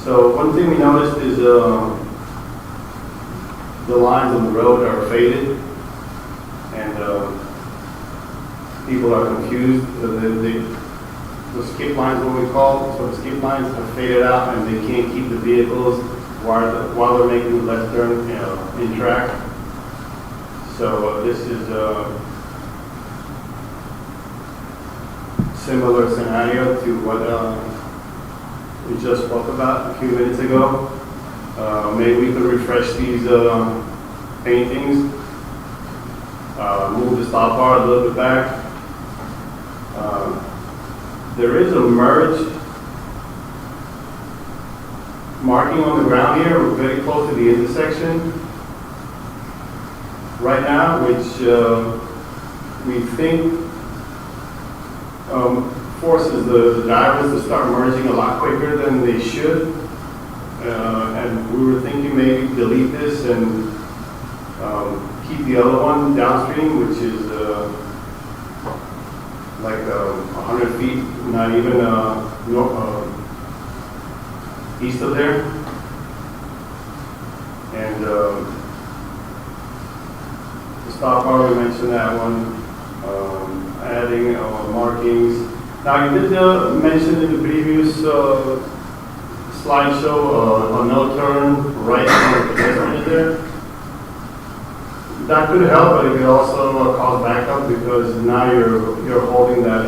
So one thing we noticed is the lines on the road are faded, and people are confused. The skip lines, what we call, so the skip lines have faded out and they can't keep the vehicles while they're making the left turn in track. So this is a similar scenario to what we just spoke about a few minutes ago. Maybe we could refresh these paintings, move the stop bar a little bit back. There is a merge marking on the ground here, very close to the intersection right now, which we think forces the drivers to start merging a lot quicker than they should. And we were thinking maybe delete this and keep the other one downstream, which is like 100 feet, not even east of there. And the stop bar, we mentioned that one. Adding markings. Now you did mention in the previous slideshow a no turn right on the pedestrian there. That could help, but it could also cause backup because now you're holding that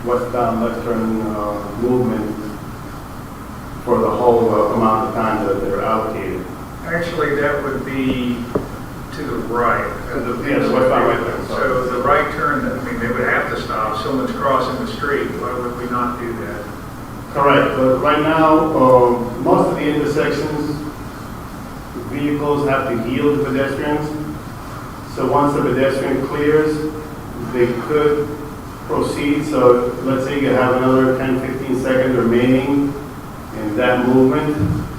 westbound left turn movement for the whole amount of time that they're allocated. Actually, that would be to the right. Yeah, the westbound right turn. So the right turn, I mean, they would have to stop. Someone's crossing the street. Why would we not do that? Correct, but right now, most of the intersections, vehicles have to yield to pedestrians. So once the pedestrian clears, they could proceed. So let's say you have another 10, 15 seconds remaining in that movement.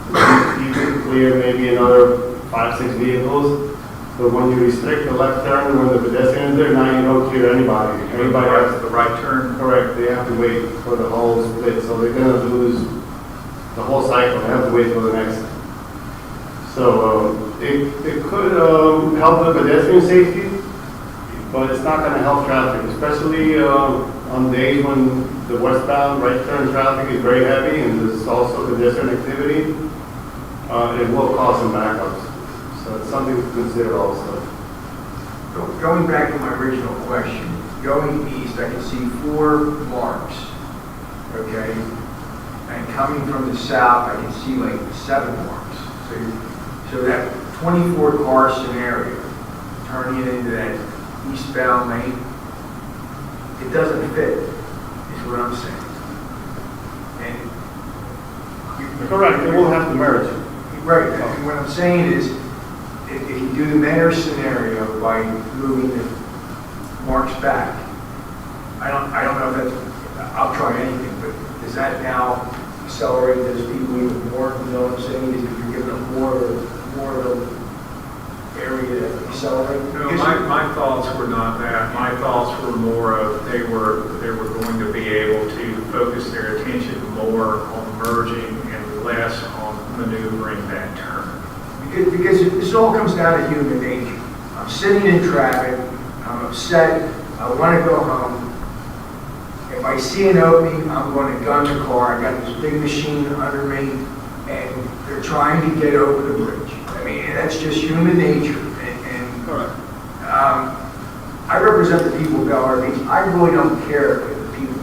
You could clear maybe another 5, 6 vehicles. But when you restrict the left turn, when the pedestrian is there, now you don't clear anybody. Everybody has the right turn. Correct, they have to wait for the whole split, so they're gonna lose the whole cycle, they have to wait for the next. So, it could help the pedestrian safety, but it's not gonna help traffic, especially on days when the westbound right turn traffic is very heavy and there's also pedestrian activity. It will cause some backups, so it's something to consider also. Going back to my original question, going east, I can see 4 marks, okay? And coming from the south, I can see like 7 marks. So that 24-car scenario, turning it into that eastbound lane, it doesn't fit, is what I'm saying. And Correct, it will have to merge. right, and what I'm saying is, if you do the mayor scenario by moving the marks back, I don't know if that's, I'll try anything, but does that now accelerate those people even more? You know what I'm saying? Is if you're giving them more of an area to accelerate? No, my thoughts were not that. My thoughts were more of they were going to be able to focus their attention more on merging and less on maneuvering that turn. Because this all comes down to human nature. I'm sitting in traffic, I'm upset, I want to go home. If I see an opening, I'm going to gun the car. I got this big machine under me, and they're trying to get over the bridge. I mean, that's just human nature. I represent the people of Bel-Air Beach. I really don't care if the people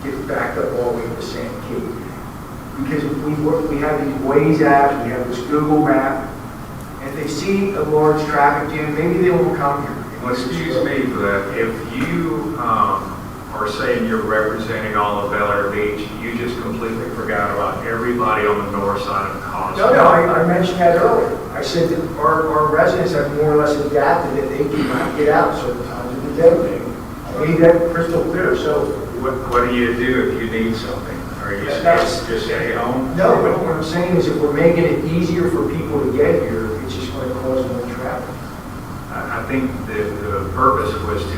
get backed up all the way to Sand Cape. Because we have these Waze apps, we have this Google map, and if they see a large traffic jam, maybe they won't come here. Well, excuse me for that. If you are saying you're representing all of Bel-Air Beach, you just completely forgot about everybody on the north side of the causeway. No, I mentioned that earlier. I said that our residents have more or less adapted that they cannot get out certain times of the day. I made that crystal clear, so. What do you do if you need something? Are you That's- just stay home? No, but what I'm saying is if we're making it easier for people to get here, it's just going to cause more traffic. I think the purpose was to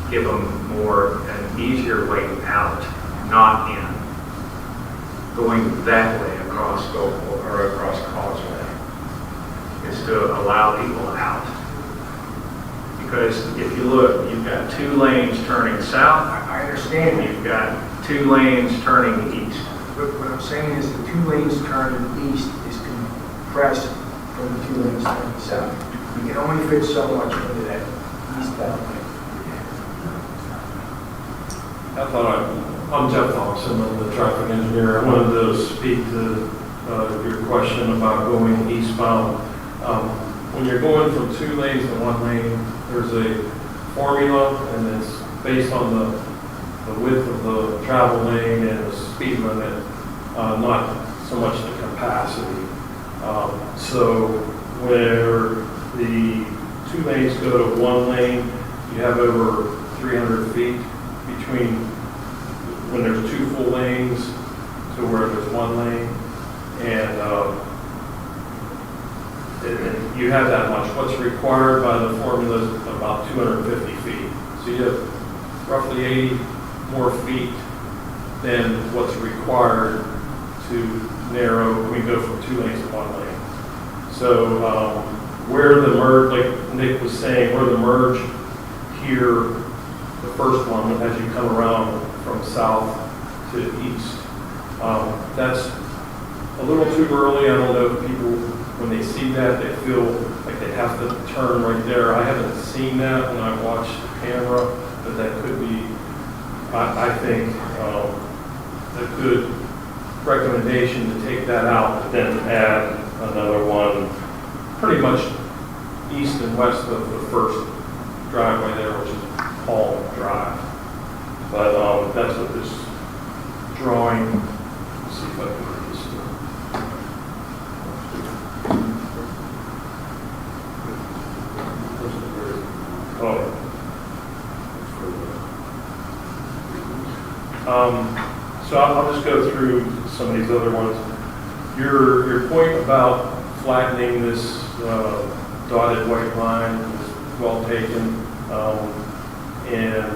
give them an easier way out, not in. Going that way across Gulfport or across Causeway is to allow people out. Because if you look, you've got 2 lanes turning south, I understand and that. you've got 2 lanes turning east. But what I'm saying is the 2 lanes turning east is compressed from the 2 lanes turning south. You can only fit so much into that eastbound lane. I'm Jeff Thompson, I'm the traffic engineer. I wanted to speak to your question about going eastbound. When you're going from 2 lanes to 1 lane, there's a formula, and it's based on the width of the travel lane and the speed limit, not so much the capacity. So where the 2 lanes go to 1 lane, you have over 300 feet between when there's 2 full lanes to where there's 1 lane, and you have that much. What's required by the formula is about 250 feet. So you have roughly 80 more feet than what's required to narrow, we go from 2 lanes to 1 lane. So where the merge, like Nick was saying, where the merge here, the first one, as you come around from south to east, that's a little too early. I don't know if people, when they see that, they feel like they have to turn right there. I haven't seen that when I watched the camera, but that could be, I think, a good recommendation to take that out, but then add another one pretty much east and west of the first driveway there, which is Palm Drive. But that's what this drawing, let's see if I can read this. So I'll just go through some of these other ones. Your point about flattening this dotted white line is well taken. And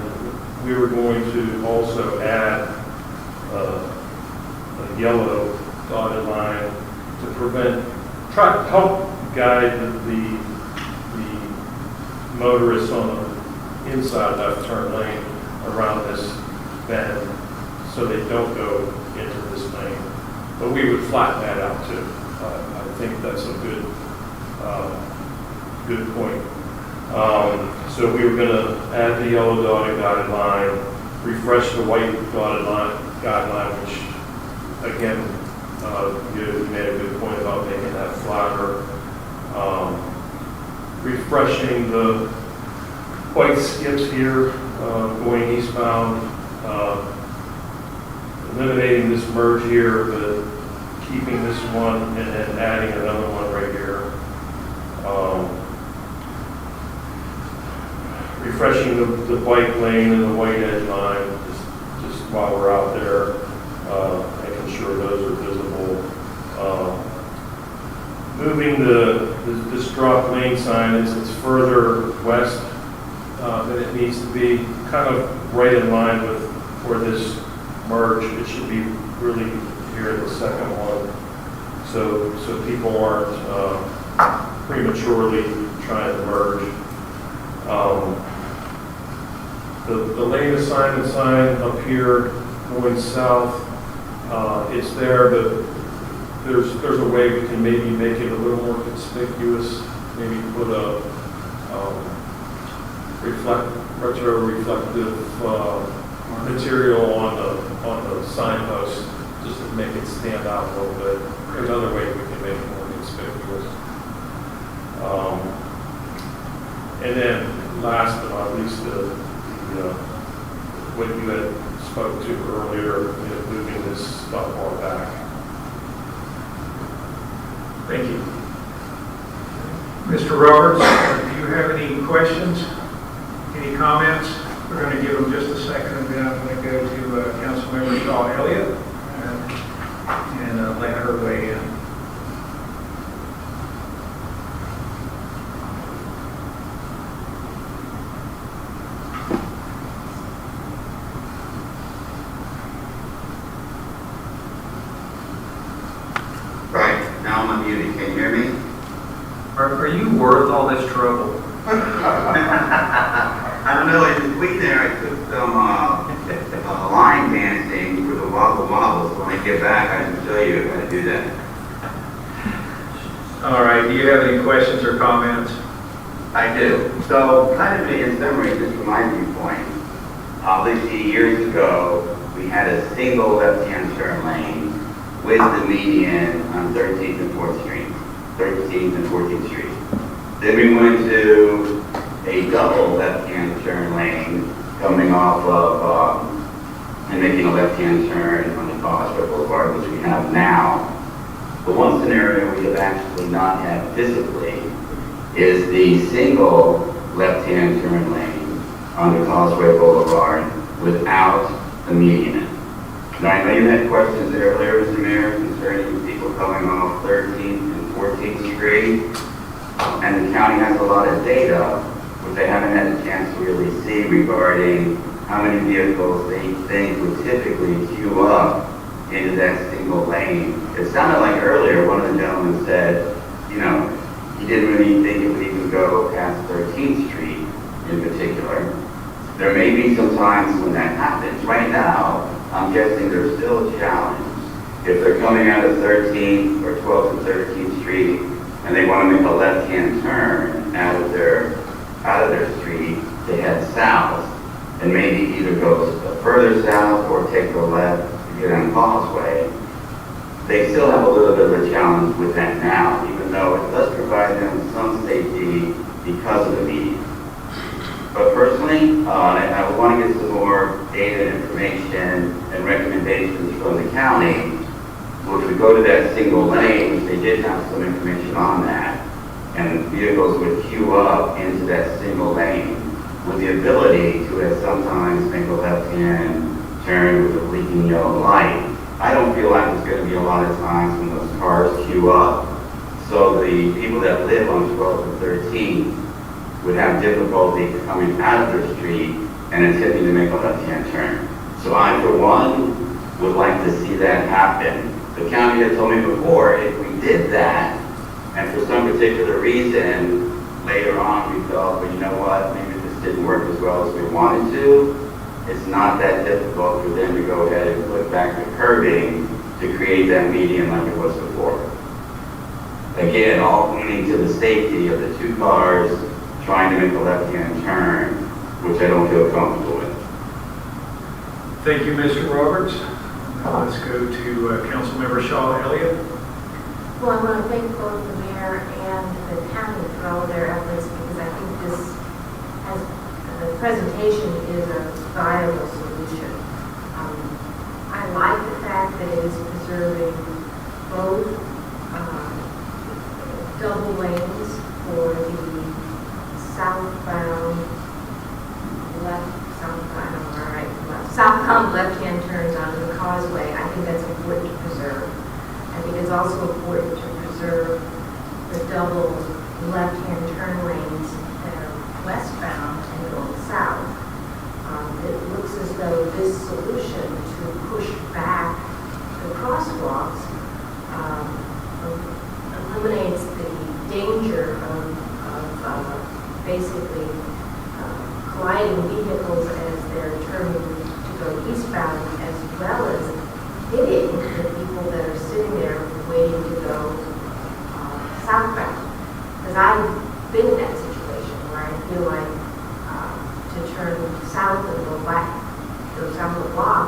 we were going to also add a yellow dotted line to try to help guide the motorists on the inside left turn lane around this bend so they don't go into this lane. But we would flatten that out too. I think that's a good point. So we were going to add the yellow dotted line, refresh the white dotted line guideline, which again, you made a good point about making that flatter. Refreshing the white skips here, going eastbound, eliminating this merge here, but keeping this one and then adding another one right here. Refreshing the bike lane and the white edge line, just while we're out there, making sure those are visible. Moving this drop lane sign, it's further west than it needs to be, kind of right in line with where this merge. It should be really here at the second one, so people aren't prematurely trying to merge. The lane assignment sign up here going south, it's there, but there's a way we can maybe make it a little more conspicuous. Maybe put a retro-reflective material on the signpost just to make it stand out a little bit. There's other ways we can make it more conspicuous. And then last but not least, what you had spoke to earlier, moving this stop bar back. Thank you. Mr. Roberts, do you have any questions? Any comments? We're going to give them just a second, and then I'm going to go to Councilmember Shaw Elliott and let her weigh in. Right, now I'm unmuted. Can you hear me? Are you worth all this trouble? I don't know, in between there, I took some line dancing for the wobble wobble, so when I get back, I can show you how to do that. All right, do you have any questions or comments? I do. So, kind of in summary, just from my viewpoint, obviously years ago, we had a single left-hand turn lane with the median on 13th and 4th Street, 13th and 14th Street. Then we went to a double left-hand turn lane coming off of, and making a left-hand turn on the Collinsville Boulevard, which we have now. The one scenario we have actually not had physically is the single left-hand turn lane on the Causeway Boulevard without the median. Now, I know you had questions earlier, Mr. Mayor, concerning people coming off 13th and 14th Street, and the county has a lot of data, which I haven't had a chance to really see regarding how many vehicles they think would typically queue up into that single lane. It sounded like earlier one of the gentlemen said, you know, he didn't really think it would even go past 13th Street in particular. There may be some times when that happens. Right now, I'm guessing there's still a challenge. If they're coming out of 13th or 12th and 13th Street and they want to make a left-hand turn out of their street to head south and maybe either go further south or take the left to get on Causeway, they still have a little bit of a challenge with that now, even though it does provide them some safety because of the median. But personally, I would want to get some more data and information and recommendations from the county, which would go to that single lane, which they did have some information on that, and vehicles would queue up into that single lane with the ability to at sometimes make a left-hand turn with a blinking yellow light. I don't feel like there's going to be a lot of times when those cars queue up. So the people that live on 12th and 13th would have difficulty coming out of their street and attempting to make a left-hand turn. So I, for one, would like to see that happen. The county had told me before, if we did that, and for some particular reason, later on we felt, well, you know what, maybe this didn't work as well as we wanted to, it's not that difficult for them to go ahead and put back the curbing to create that median like it was before. Again, all pointing to the safety of the two cars trying to make a left-hand turn, which I don't feel comfortable with. Thank you, Mr. Roberts. Now let's go to Councilmember Shaw Elliott. Well, I want to thank both the mayor and the county for all their efforts, because I think this, as the presentation, is a viable solution. I like the fact that it is preserving both double lanes for the southbound left-hand turns onto the Causeway. I think that's important to preserve. I think it's also important to preserve the double left-hand turn lanes that are westbound and going south. It looks as though this solution to push back the crosswalks eliminates the danger of basically colliding vehicles as they're turning to go eastbound, as well as hitting the people that are sitting there waiting to go southbound. Because I've been in that situation where I feel like to turn south and go back, go south of the block,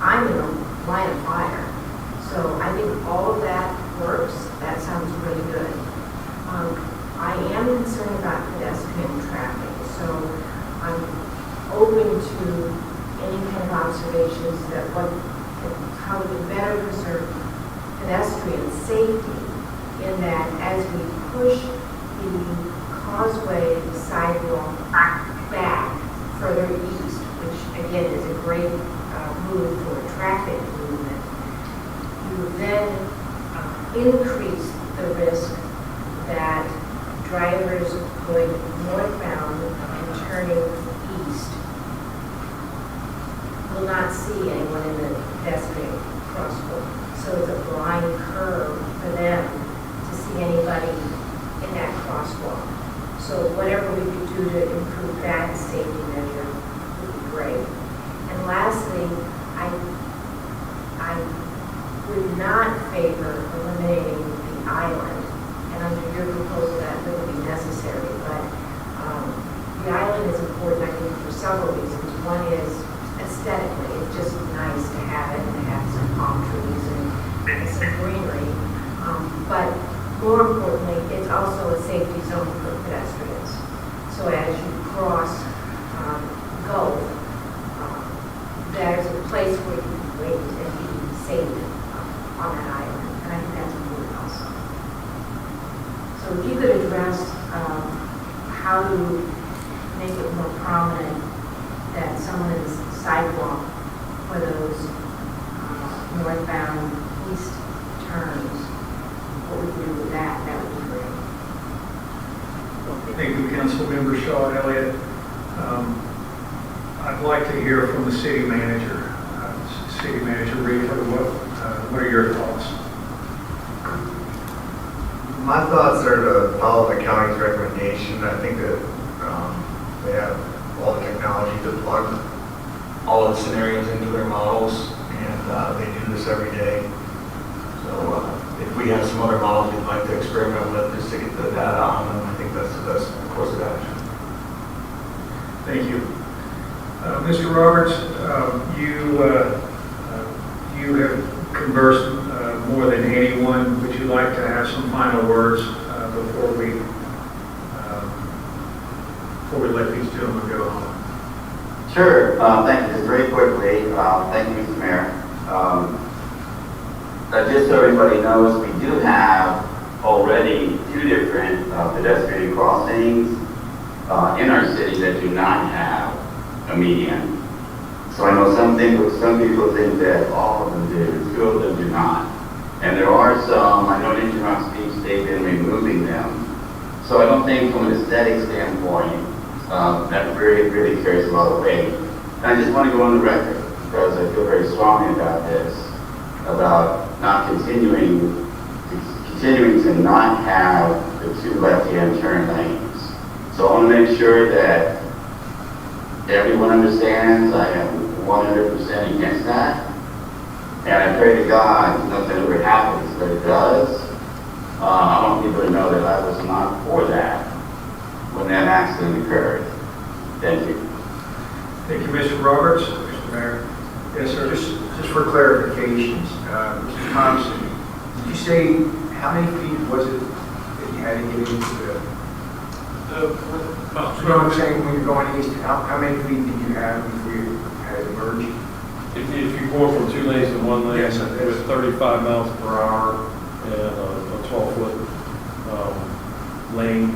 I'm in a line of fire. So I think all of that works. That sounds really good. I am concerned about pedestrian traffic, so I'm open to any kind of observations that how we can better preserve pedestrian safety, in that as we push the Causeway sidewalk back further east, which again is a great move for traffic movement, you then increase the risk that drivers going northbound and turning east will not see anyone in the pedestrian crosswalk. So it's a blind curve for them to see anybody in that crosswalk. So whatever we could do to improve that safety measure would be great. And lastly, I would not favor eliminating the island. And under your proposal, that wouldn't be necessary. But the island is important, I think, for several reasons. One is aesthetically, it's just nice to have it and have some palm trees and some greenery. But more importantly, it's also a safety zone for pedestrians. So as you cross Gulf, there's a place where you can wait and be safe on that island. And I think that's important also. So if you could address how to make it more prominent that someone is sidewalk for those northbound east turns, what we do with that would be great. Thank you, Councilmember Shaw Elliott. I'd like to hear from the city manager. City Manager Reed, what are your thoughts? My thoughts are to follow the county's recommendation. I think that they have all the technology to plug all of the scenarios into their models, and they do this every day. So if we have some other models we'd like to experiment with just to get the data on them, I think that's the best course of action. Thank you. Mr. Roberts, you have conversed more than anyone. Would you like to have some final words before we let these gentlemen go home? Sure. Thank you. Just very quickly, thank you, Mr. Mayor. Just so everybody knows, we do have already 2 different pedestrian crossings in our city that do not have a median. So I know some people think that all of them do, 2 of them do not. And there are some, I know in Interim Speech they've been removing them. So I don't think from an aesthetic standpoint, that really carries a lot of weight. And I just want to go on the record, because I feel very strongly about this, about not continuing to not have the 2 left-hand turn lanes. So I want to make sure that everyone understands I am 100% against that. And I pray to God nothing ever happens, but it does. I want people to know that I was not for that when that accident occurred. Thank you. Thank you, Mr. Roberts. Mr. Mayor. Yes, sir. Just for clarifications, Mr. Thompson, did you say how many feet was it that you had to get into the? You know what I'm saying, when you're going east, how many feet did you have before you had to merge? If you're going from 2 lanes to 1 lane, Yes, with 35 miles per hour and a 12-foot lane,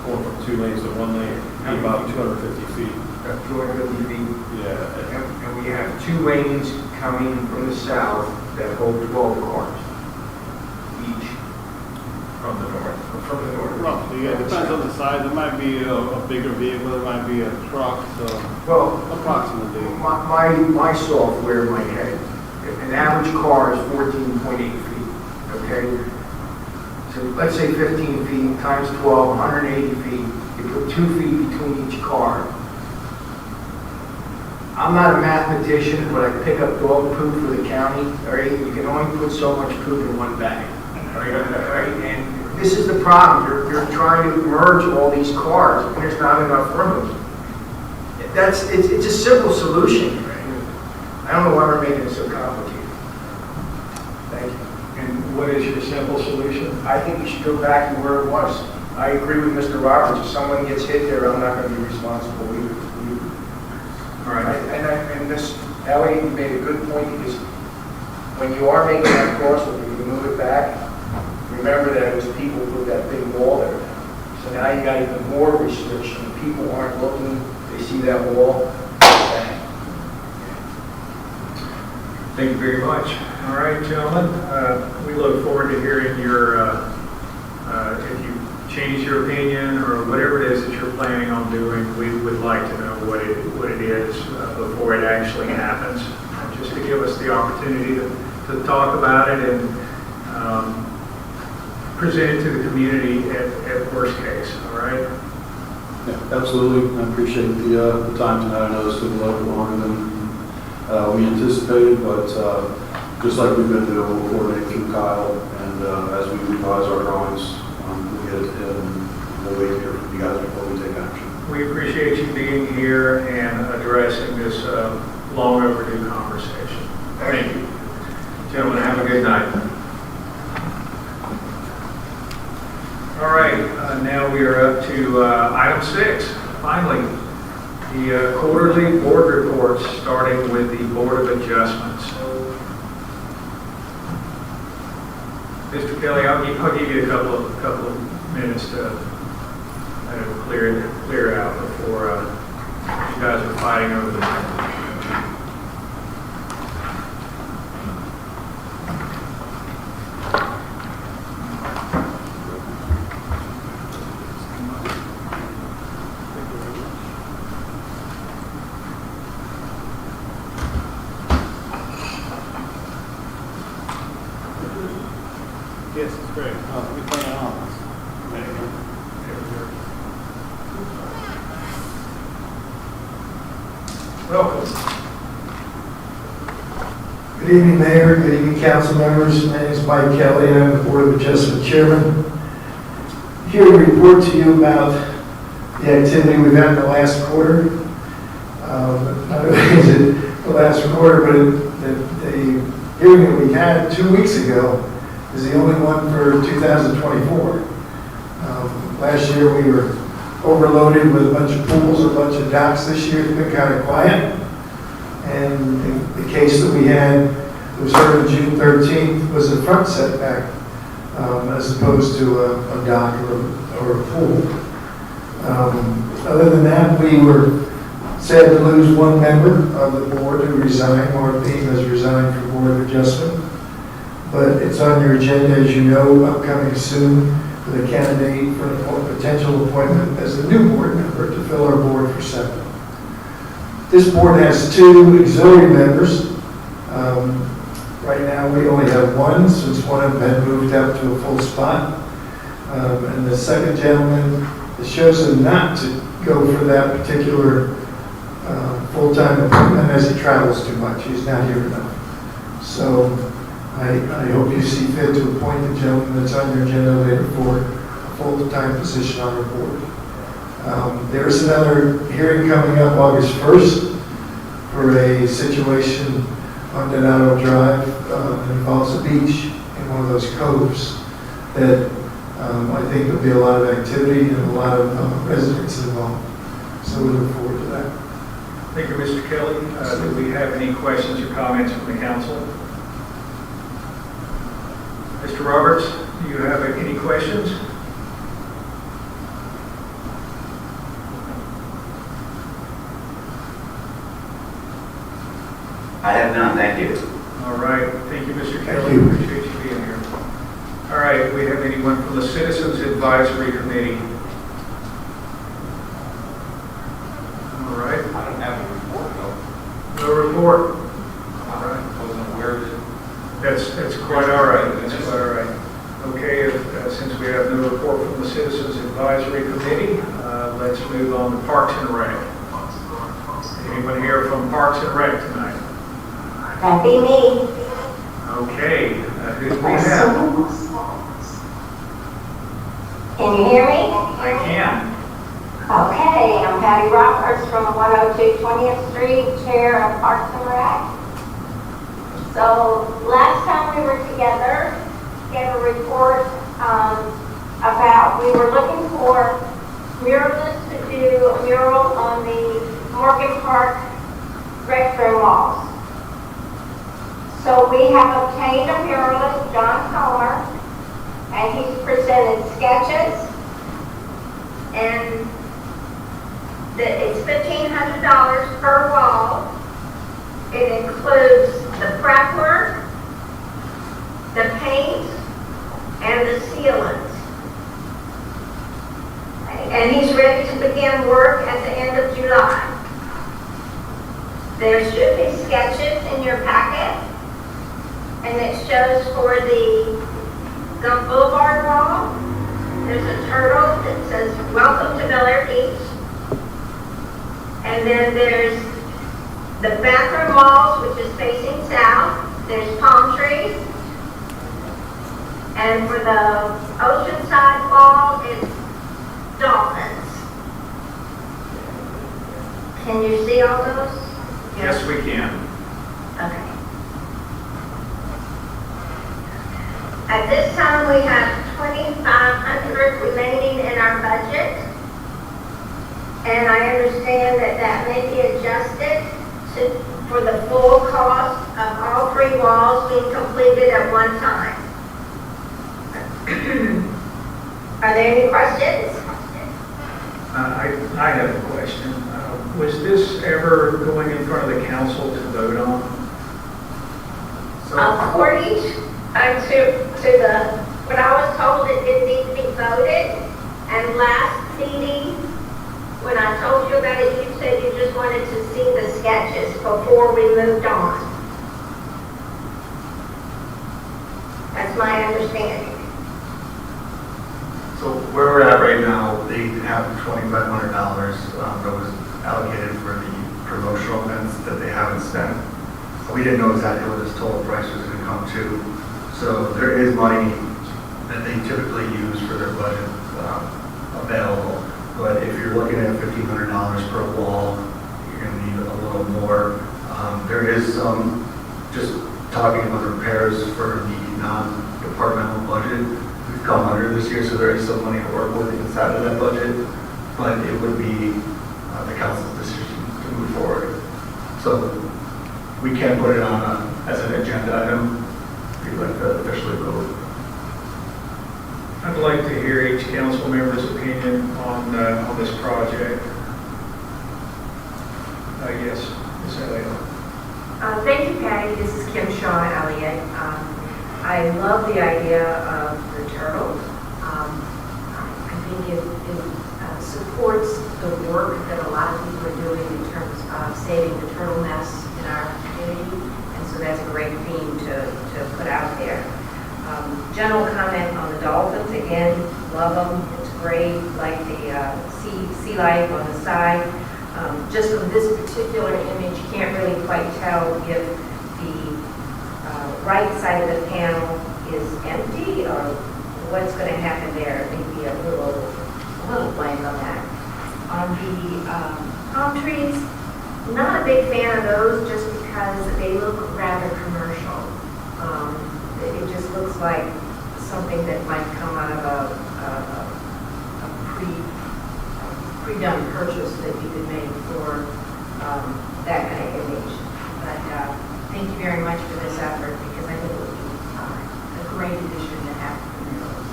going from 2 lanes to 1 lane, about 250 feet. About 250 feet. Yeah. And we have 2 lanes coming from the south that hold 12 cars each from the north. Roughly, it depends on the size. It might be a bigger vehicle, it might be a truck, so Well, approximately. my software in my head, an average car is 14.8 feet, okay? So let's say 15 feet times 12, 180 feet. You put 2 feet between each car. I'm not a mathematician, but I pick up dog poop for the county, all right? You can only put so much poop in one bag, all right? And this is the problem. You're trying to merge all these cars, and there's not enough room. It's a simple solution. I don't know why we're making it so complicated. Thank you. And what is your simple solution? I think we should go back to where it was. I agree with Mr. Roberts. If someone gets hit there, I'm not going to be responsible either. All right. And this, Elliot, you made a good point, because when you are making that crossover, you move it back, remember that it was people who put that big wall there. So now you got even more restriction. People aren't looking, they see that wall, bang. Thank you very much. All right, gentlemen, we look forward to hearing your, if you change your opinion or whatever it is that you're planning on doing, we would like to know what it is before it actually happens, just to give us the opportunity to talk about it and present it to the community at worst case, all right? Yeah, absolutely. I appreciate the time tonight. I know this took a little bit longer than we anticipated, but just like we've been doing, we'll coordinate through Kyle, and as we revise our drawings, we'll get it to him, and we'll wait here for you guys before we take action. We appreciate you being here and addressing this long overdue conversation. Thank you. Gentlemen, have a good night. All right, now we are up to item 6. Finally, the quarterly board reports, starting with the Board of Adjustments. Mr. Kelly, I'll give you a couple of minutes to clear out before you guys are fighting over the microphone. Yes, it's great. Let me turn it on. There you go. Welcome. Good evening, Mayor. Good evening, council members. My name is Mike Kelly, and I'm the Board of Adjustment Chairman. Here to report to you about the activity we've had in the last quarter. Not only is it the last quarter, but the hearing that we had 2 weeks ago is the only one for 2024. Last year we were overloaded with a bunch of pools, a bunch of docks. This year it's been kind of quiet. And the case that we had that was heard on June 13th was a front setback as opposed to a dock or a pool. Other than that, we were sad to lose one member of the board who resigned. Mark Beam has resigned from Board of Adjustment. But it's on your agenda, as you know, upcoming soon, with a candidate for a potential appointment as a new board member to fill our board for 7. This board has 2 auxiliary members. Right now, we only have 1, since one of them had moved up to a full spot. And the second gentleman has chosen not to go for that particular full-time appointment as he travels too much. He's not here enough. So I hope you see fit to appoint the gentleman that's on your agenda later for a full-time position on the board. There's another hearing coming up August 1st for a situation on Donato Drive that involves a beach in one of those coves that I think there'll be a lot of activity and a lot of residents involved. So we look forward to that. Thank you, Mr. Kelly. Do we have any questions or comments from the council? Mr. Roberts, do you have any questions? I have none, thank you. All right. Thank you, Mr. Kelly. you. Appreciate you being here. All right. Do we have anyone from the Citizens Advisory Committee? All right. I don't have a report, though. No report. All right. I wasn't aware that. That's quite all right. That's quite all right. Okay, since we have no report from the Citizens Advisory Committee, let's move on to Parks and Rec. Anyone here from Parks and Rec tonight? That'd be me. Okay, who do we have? Can you hear me? I can. Okay, I'm Patty Roberts from 102 20th Street, Chair of Parks and Rec. So last time we were together, gave a report about we were looking for muralists to do a mural on the Morgan Park restroom walls. So we have obtained a muralist, John Comer, and he's presented sketches, and it's $1,500 per wall. It includes the prep work, the paint, and the sealant. And he's ready to begin work at the end of July. There should be sketches in your packet, and it shows for the Gump Boulevard wall. There's a turtle that says, "Welcome to Bel Air Beach." And then there's the bathroom walls, which is facing south. There's palm trees. And for the oceanside wall, it's dolphins. Can you see all those? Yes, we can. Okay. At this time, we have $2,500 remaining in our budget. And I understand that that may be adjusted for the full cost of all 3 walls being completed at one time. Are there any questions? I have a question. Was this ever going in front of the council to vote on? According to the, what I was told, it didn't need to be voted. And last meeting, when I told you about it, you said you just wanted to see the sketches before we moved on. That's my understanding. So where we're at right now, they have $2,500 that was allocated for the promotional events that they haven't spent. We didn't know exactly what this total price was going to come to. So there is money that they typically use for their budget available. But if you're looking at $1,500 per wall, you're going to need a little more. There is some, just talking about the repairs for the non-departmental budget, we've come under this year, so there is some money to work with inside of that budget. But it would be the council's decision to move forward. So we can put it on as an agenda item if you'd like to officially vote. I'd like to hear each council member's opinion on this project. Yes, Ms. Elliott. Thank you, Patty. This is Kim Shaw Elliott. I love the idea of the turtles. I think it supports the work that a lot of people are doing in terms of saving the turtle nests in our community, and so that's a great theme to put out there. General comment on the dolphins, again, love them, it's great, like the sea life on the side. Just from this particular image, you can't really quite tell if the right side of the panel is empty or what's going to happen there. Maybe a little blank on that. On the palm trees, not a big fan of those just because they look rather commercial. It just looks like something that might come out of a pre-done purchase that you could make for that kind of image. But thank you very much for this effort because I think it would be a great addition to have to the murals.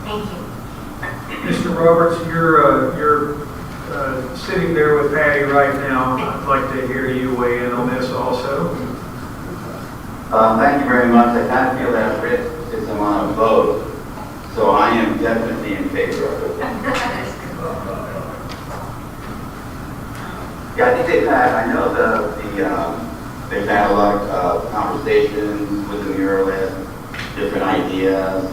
Thank you. Mr. Roberts, you're sitting there with Patty right now. I'd like to hear you weigh in on this also. Thank you very much. I kind of feel that Rich isn't on a vote, so I am definitely in favor of it. Yeah, I think they've had, I know they've had a lot of conversations with the muralist, different ideas.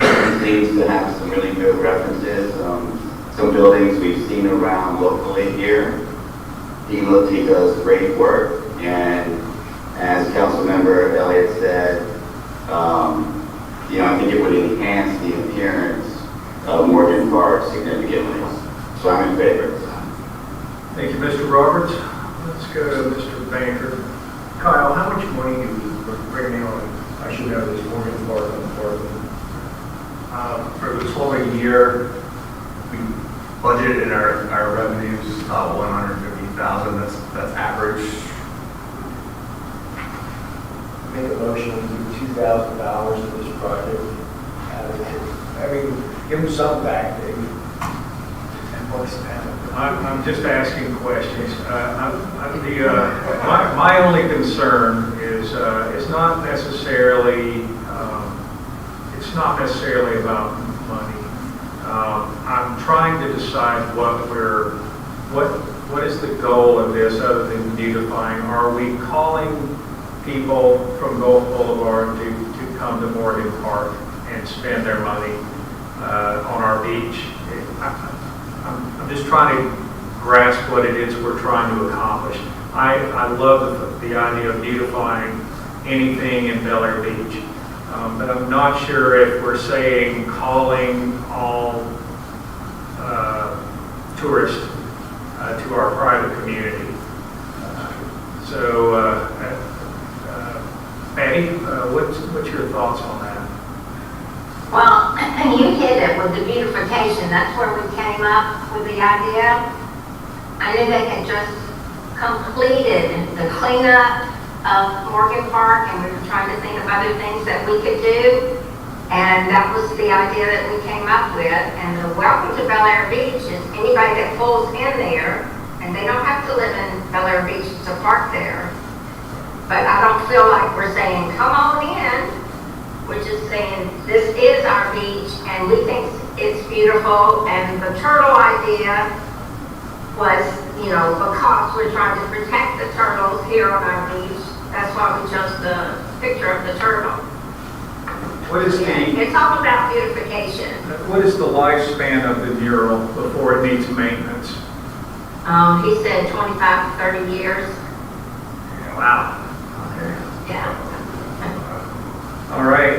It seems to have some really good references. Some buildings we've seen around locally here. He does great work, and as Councilmember Elliott said, I think it would enhance the appearance of Morgan Park significantly. So I'm in favor. Thank you, Mr. Roberts. Let's go to Mr. Banker. Kyle, how much money do we bring on? I should have this Morgan Park on For the following year, we budgeted in our revenues $150,000. That's average. Make a motion to do $2,000 for this project. Give them some back, maybe. And what's happening? I'm just asking questions. My only concern is it's not necessarily about money. I'm trying to decide what is the goal of this other than beautifying. Are we calling people from Gulf Boulevard to come to Morgan Park and spend their money on our beach? I'm just trying to grasp what it is we're trying to accomplish. I love the idea of beautifying anything in Bel Air Beach, but I'm not sure if we're saying calling all tourists to our private community. Patty, what's your thoughts on that? Well, you hit it with the beautification. That's where we came up with the idea. I knew they had just completed the cleanup of Morgan Park, and we were trying to think of other things that we could do. And that was the idea that we came up with. And the welcome to Bel Air Beach is anybody that pulls in there, and they don't have to live in Bel Air Beach to park there. But I don't feel like we're saying, come on in. We're just saying, this is our beach, and we think it's beautiful. And the turtle idea was, because we're trying to protect the turtles here on our beach. That's why we chose the picture of the turtle. It's all about beautification. What is the lifespan of the mural before it needs maintenance? He said 25 to 30 years. Wow. Yeah. All right.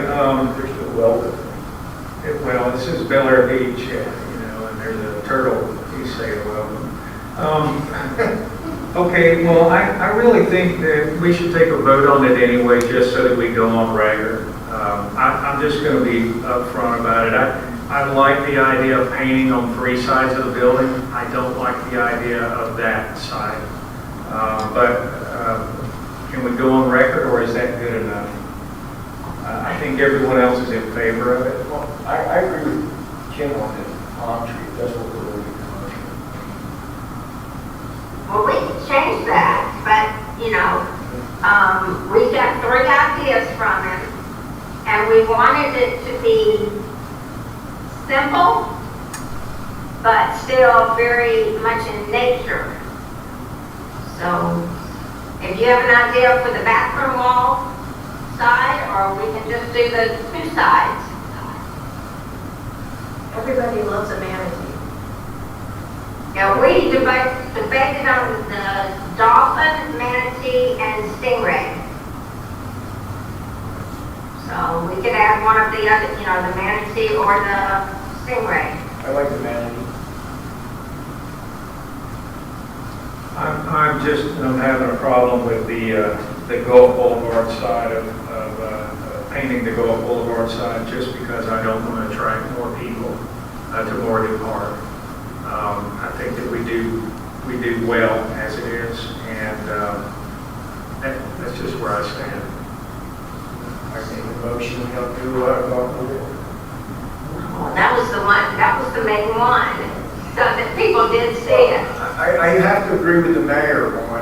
Well, this is Bel Air Beach, and there's a turtle. You say welcome. Okay. Well, I really think that we should take a vote on it anyway, just so that we go on record. I'm just going to be upfront about it. I like the idea of painting on 3 sides of the building. I don't like the idea of that side. Can we go on record, or is that good enough? I think everyone else is in favor of it. Well, I agree with Jim on the palm tree. That's what we're really commercial. Well, we can change that, but, we got 3 ideas from him, and we wanted it to be simple, but still very much in nature. So, if you have an idea for the bathroom wall side, or we can just do the 2 sides. Everybody loves a manatee. Yeah, we debated on the dolphin, manatee, and stingray. So we could add one of the other, the manatee or the stingray. I like the manatee. I'm having a problem with the Gulf Boulevard side of painting the Gulf Boulevard side, just because I don't want to attract more people to Morgan Park. I think that we do well as it is, and that's just where I stand. I think the motion we help do Gulf Boulevard. Well, that was the main one, so that people did see it. I have to agree with the mayor on,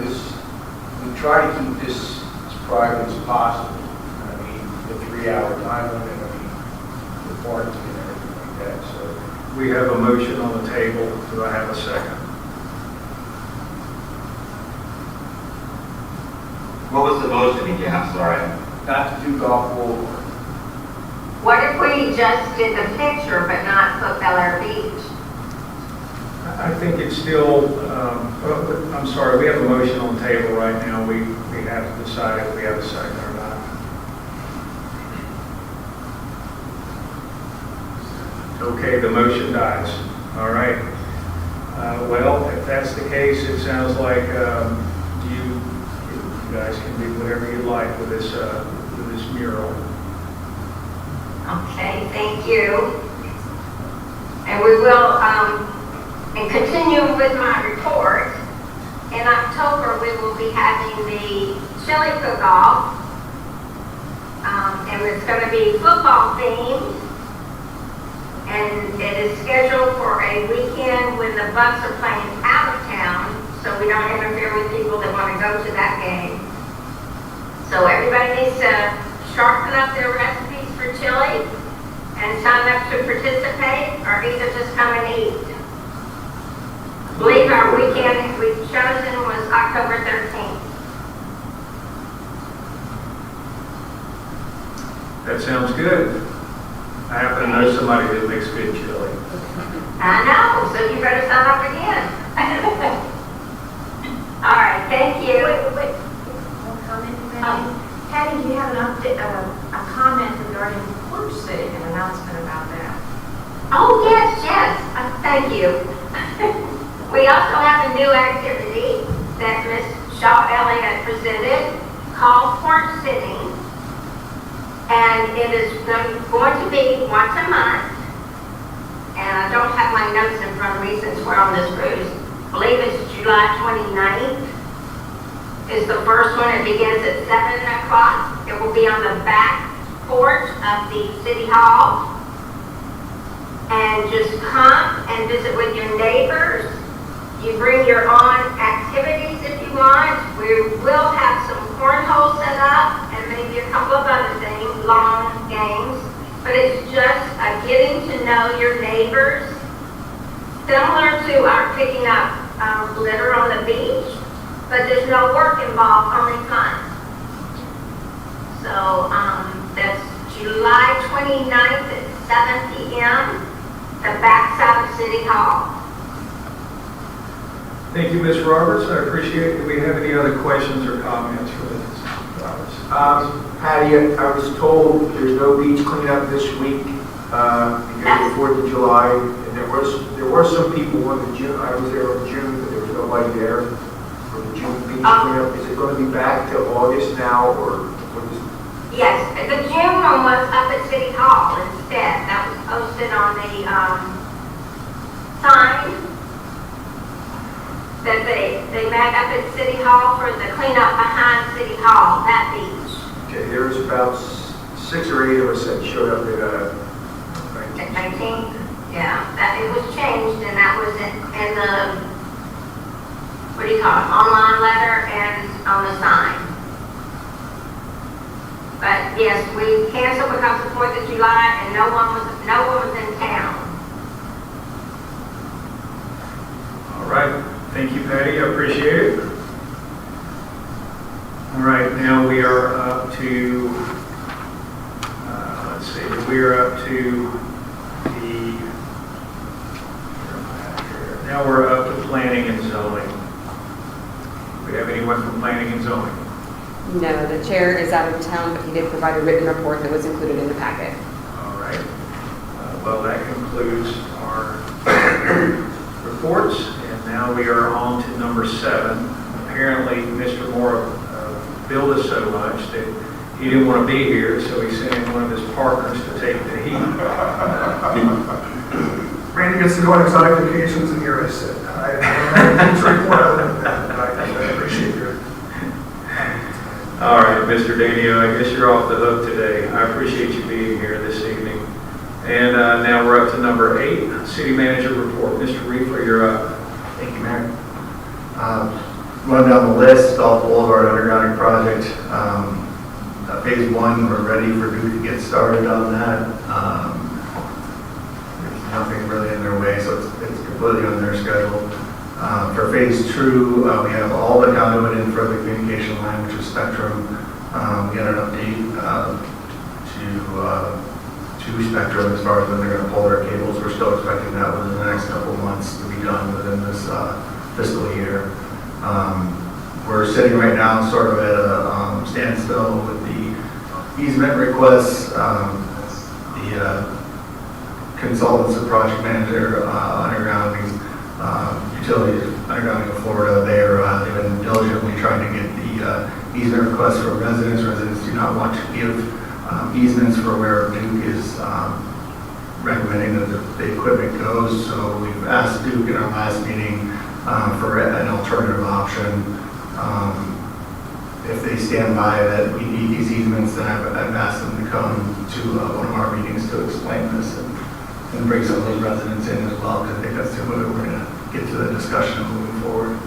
this, we try to keep this as private as possible. I mean, the 3-hour time limit, the parking and everything like that, so. We have a motion on the table. Do I have a second? What was the motion again? I'm sorry. Not to do Gulf Boulevard. What if we just did the picture but not put Bel Air Beach? I think it's still, I'm sorry, we have a motion on the table right now. We have to decide if we have a second or not. Okay, the motion dies. All right. Well, if that's the case, it sounds like you guys can do whatever you like with this mural. Okay, thank you. And we will, and continuing with my report, in October we will be having the chili cook-off, and it's going to be football themed, and it is scheduled for a weekend when the Bucks are playing out of town, so we don't interfere with people that want to go to that game. So everybody needs to sharpen up their recipes for chili and sign up to participate, or either just come and eat. I believe our weekend we've chosen was October 13th. That sounds good. I happen to know somebody that makes good chili. I know, so you better sign up again. All right, thank you. Wait, one comment, Patty. Patty, do you have an update, a comment regarding porch sitting, an announcement about that? Oh, yes, thank you. We also have a new activity that Ms. Shaw Elliott presented called porch sitting. And it is going to be once a month. And I don't have my notes in front of me since we're on this cruise. I believe it's July 29th is the first one. It begins at 7 o'clock. It will be on the back porch of the City Hall. And just come and visit with your neighbors. You bring your own activities if you want. We will have some cornhole set up and maybe a couple of other things, long games. But it's just getting to know your neighbors. Similar to our picking up litter on the beach, but there's no work involved, only fun. So that's July 29th at 7 p.m., the backside of City Hall. Thank you, Ms. Roberts. I appreciate it. Do we have any other questions or comments for Ms. Roberts? Patty, I was told there's no beach cleanup this week because of the 4th of July. And there were some people on the June, I was there in June, but there was nobody there for the June beach cleanup. Is it going to be back to August now, or what is? Yes, the June one was up at City Hall instead. That was posted on the sign that they met up at City Hall for the cleanup behind City Hall, that beach. Okay, there was about 6 or 8 of us that showed up at 19th, yeah, that it was changed, and that was in the, what do you call it, online letter and on the sign. But yes, we canceled because of 4th of July, and no one was in town. All right. Thank you, Patty. I appreciate it. All right. Now we are up to, let's see, we are up to the, where am I at here? Now we're up to planning and zoning. Do we have anyone from planning and zoning? No, the chair is out of town, but he did provide a written report that was included in the packet. All right. Well, that concludes our reports, and now we are on to number 7. Apparently, Mr. Moore billed us so much that he didn't want to be here, so he sent in one of his partners to take the heat. Randy gets to go on exotic vacations, and here I sit. I don't have to report other than that, but I appreciate your. All right, Mr. Danio, I guess you're off the hook today. I appreciate you being here this evening. And now we're up to number 8, City Manager Report. Mr. Riefler, you're up. Thank you, Mayor. Run down the list, Gulf Boulevard Undergrounding Project. Phase 1, we're ready for Duke to get started on that. There's nothing really in their way, so it's completely on their schedule. For Phase 2, we have all the conduit in for the communication line, which is Spectrum. We got an update to Spectrum as far as when they're going to pull their cables. We're still expecting that within the next couple of months to be done within this fiscal year. We're sitting right now sort of at a standstill with the easement requests. The consultants and project manager undergrounding utilities undergrounding in Florida, they've been diligently trying to get the easement requests from residents. Residents do not want to give easements for where Duke is recommending that the equipment goes. So we've asked Duke in our last meeting for an alternative option. If they stand by that we need these easements, then I've asked them to come to one of our meetings to explain this and bring some of those residents in as well, because I think that's the way we're going to get to the discussion of moving forward.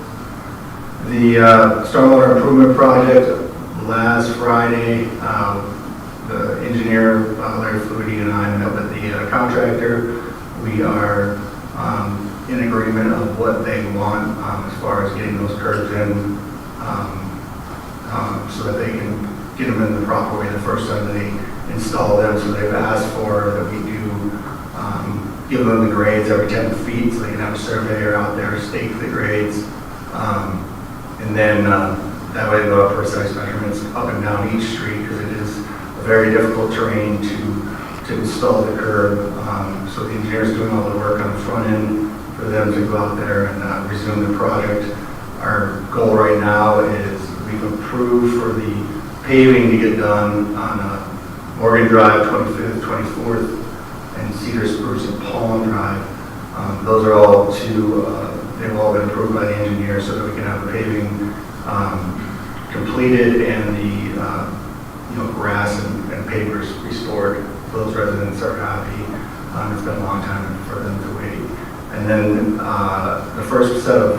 The stormwater improvement project, last Friday, the engineer, Larry Flutie, and I met with the contractor. We are in agreement of what they want as far as getting those curbs in so that they can get them in the proper way the first time they install them. So they've asked for that we do give them the grades every 10 feet, so they can have a surveyor out there stake the grades. And then that way they go up precise measurements up and down each street, because it is a very difficult terrain to install the curb. So the engineer's doing all the work on the front end for them to go out there and resume the project. Our goal right now is we've approved for the paving to get done on Morgan Drive, 25th, 24th, and Cedar Spruce and Palm Drive. Those are all they've all been approved by the engineer so that we can have the paving completed and the grass and pavers restored. Those residents are happy. It's been a long time for them to wait. And then the first set of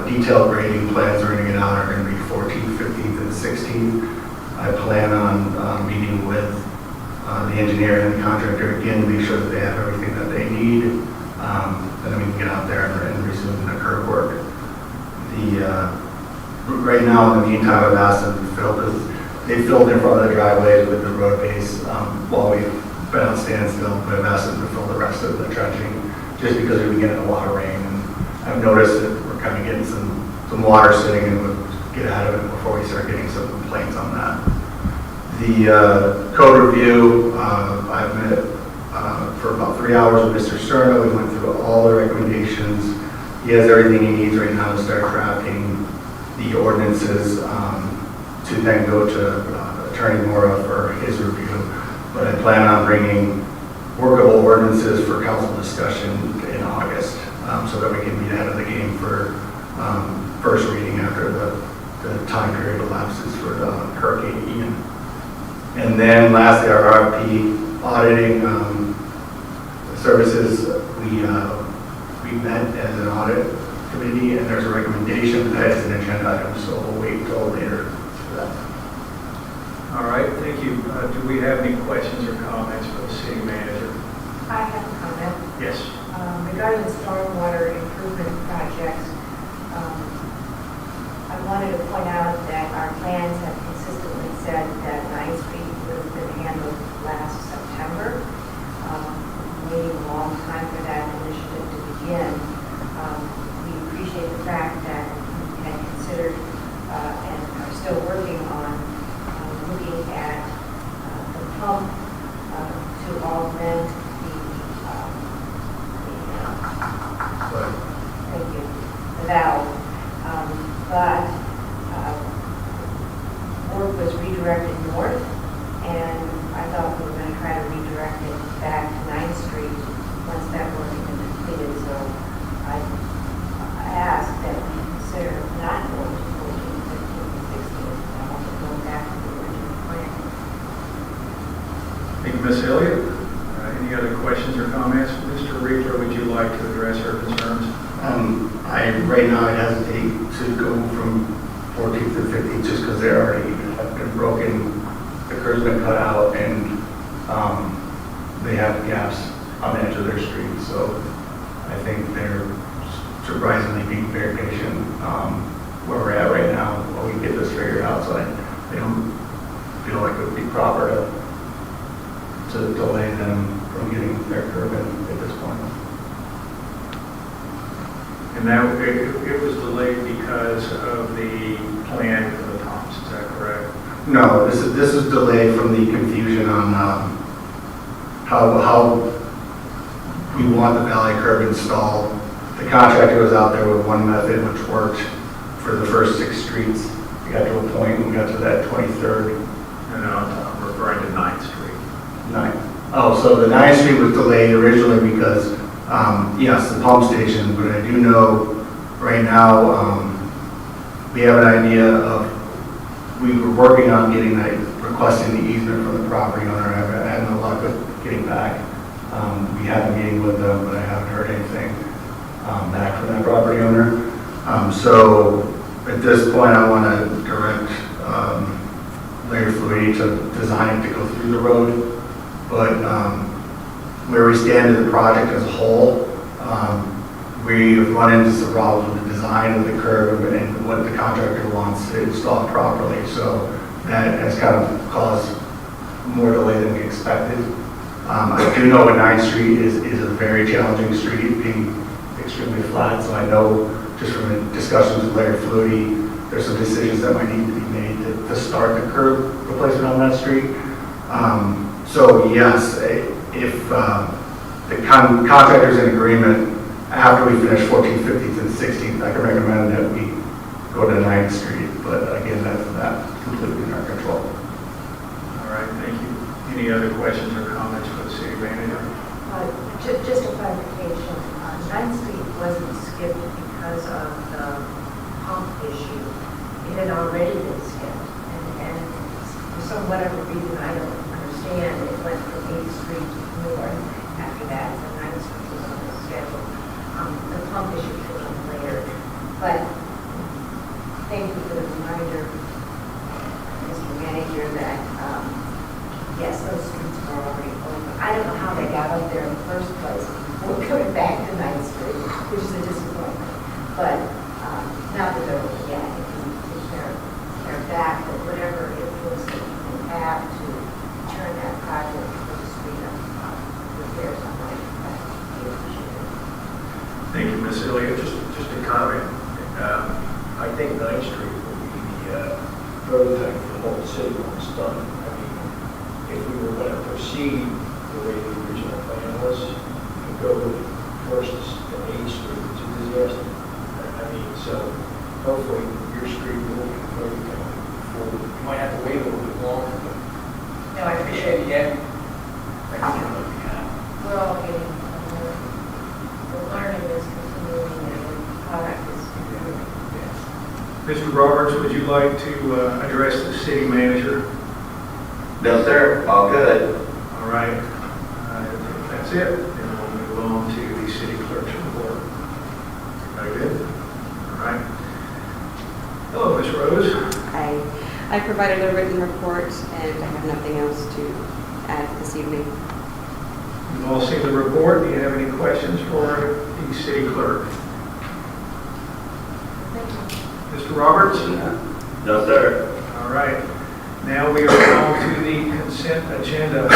detailed grading plans we're going to get out are going to be 14th, 15th, and 16th. I plan on meeting with the engineer and the contractor again to make sure that they have everything that they need. And then we can get out there and resume the curb work. Right now, in the meantime, I've asked them to fill, because they filled in front of the driveways with the road base while we've been on standstill, but I've asked them to fill the rest of the trenching just because we've been getting a lot of rain. And I've noticed that we're kind of getting some water sitting, and we'll get ahead of it before we start getting some complaints on that. The code review, I've met for about 3 hours with Mr. Cerno. We went through all the recommendations. He has everything he needs right now to start drafting the ordinances to then go to Attorney Mora for his review. But I plan on bringing workable ordinances for council discussion in August so that we can be ahead of the game for first reading after the time period elapses for the Hurricane Ian. And then lastly, our RFP auditing services, we met as an audit committee, and there's a recommendation that is an agenda item, so we'll wait until later for that. All right, thank you. Do we have any questions or comments for the city manager? I have a comment. Yes. Regarding the stormwater improvement projects, I wanted to point out that our plans have consistently said that 9th Street would have been handled last September. Waiting a long time for that initiative to begin. We appreciate the fact that you had considered and are still working on looking at the pump to augment the valve. But work was redirected north, and I thought we were going to try to redirect it back to 9th Street once that work had been completed. So I asked that we consider not going to 14th, 15th, and 16th, and also going back to the original plan. Thank you, Ms. Elliott. Any other questions or comments? Mr. Reefer, would you like to address her concerns? Right now I hesitate to go from 14th to 15th just because they already have been broken, the curb's been cut out, and they have gaps on the edge of their street. So I think they're surprisingly being very patient where we're at right now while we get this figured out. So I don't feel like it would be proper to delay them from getting their curb in at this point. And that it was delayed because of the plan for the pumps, is that correct? No, this is delayed from the confusion on how we want the valley curb installed. The contractor was out there with one method which worked for the first 6 streets. We got to a point when we got to that 23rd. And I'm referring to 9th Street. 9th. Oh, so the 9th Street was delayed originally because yes, the pump station, but I do know right now we have an idea of, we were working on getting that, requesting the easement from the property owner. I had no luck with getting back. We had a meeting with them, but I haven't heard anything back from that property owner. So at this point, I want to direct Larry Flutie to design it to go through the road. But where we stand in the project as a whole, we've run into some problems with the design of the curb and what the contractor wants to install properly. So that has kind of caused more delay than we expected. I do know 9th Street is a very challenging street, being extremely flat, so I know just from the discussions with Larry Flutie, there's some decisions that might need to be made to start the curb replacement on that street. So yes, if the contractor's in agreement, after we finish 14th, 15th, and 16th, I can recommend that we go to 9th Street, but again, that's not completely in our control. All right, thank you. Any other questions or comments for the city manager? Just a clarification, 9th Street wasn't skipped because of the pump issue. It had already been skipped, and for some whatever reason I don't understand, it went from 8th Street north after that, and 9th Street was on the schedule. The pump issue came up later, but thank you for the reminder, Mr. Manager, that yes, those streets were already open. I don't know how they got up there in the first place. We're coming back to 9th Street, which is a disappointment. But not that they're open yet. If they're back, but whatever influence that you can have to turn that project for the street up, repairs on that, that would be appreciated. Thank you, Ms. Elliott. Just a comment. I think 9th Street will be the prototype for the whole city when it's done. I mean, if we were going to proceed the way the original plan was, to go first to 8th Street, it's a disaster. I mean, so hopefully your street will be prototype forward. You might have to wait a little bit longer, but No, I appreciate it. I think it'll be happening. We're all getting, the learning is continuing and the product is improving. Mr. Roberts, would you like to address the city manager? No, sir, all good. All right. If that's it, then we'll move on to the city clerk's report. Everybody good? All right. Hello, Ms. Rose. I provided a written report, and I have nothing else to add this evening. You've all seen the report. Do you have any questions for the city clerk? Mr. Roberts? No, sir. All right. Now we are on to the consent agenda,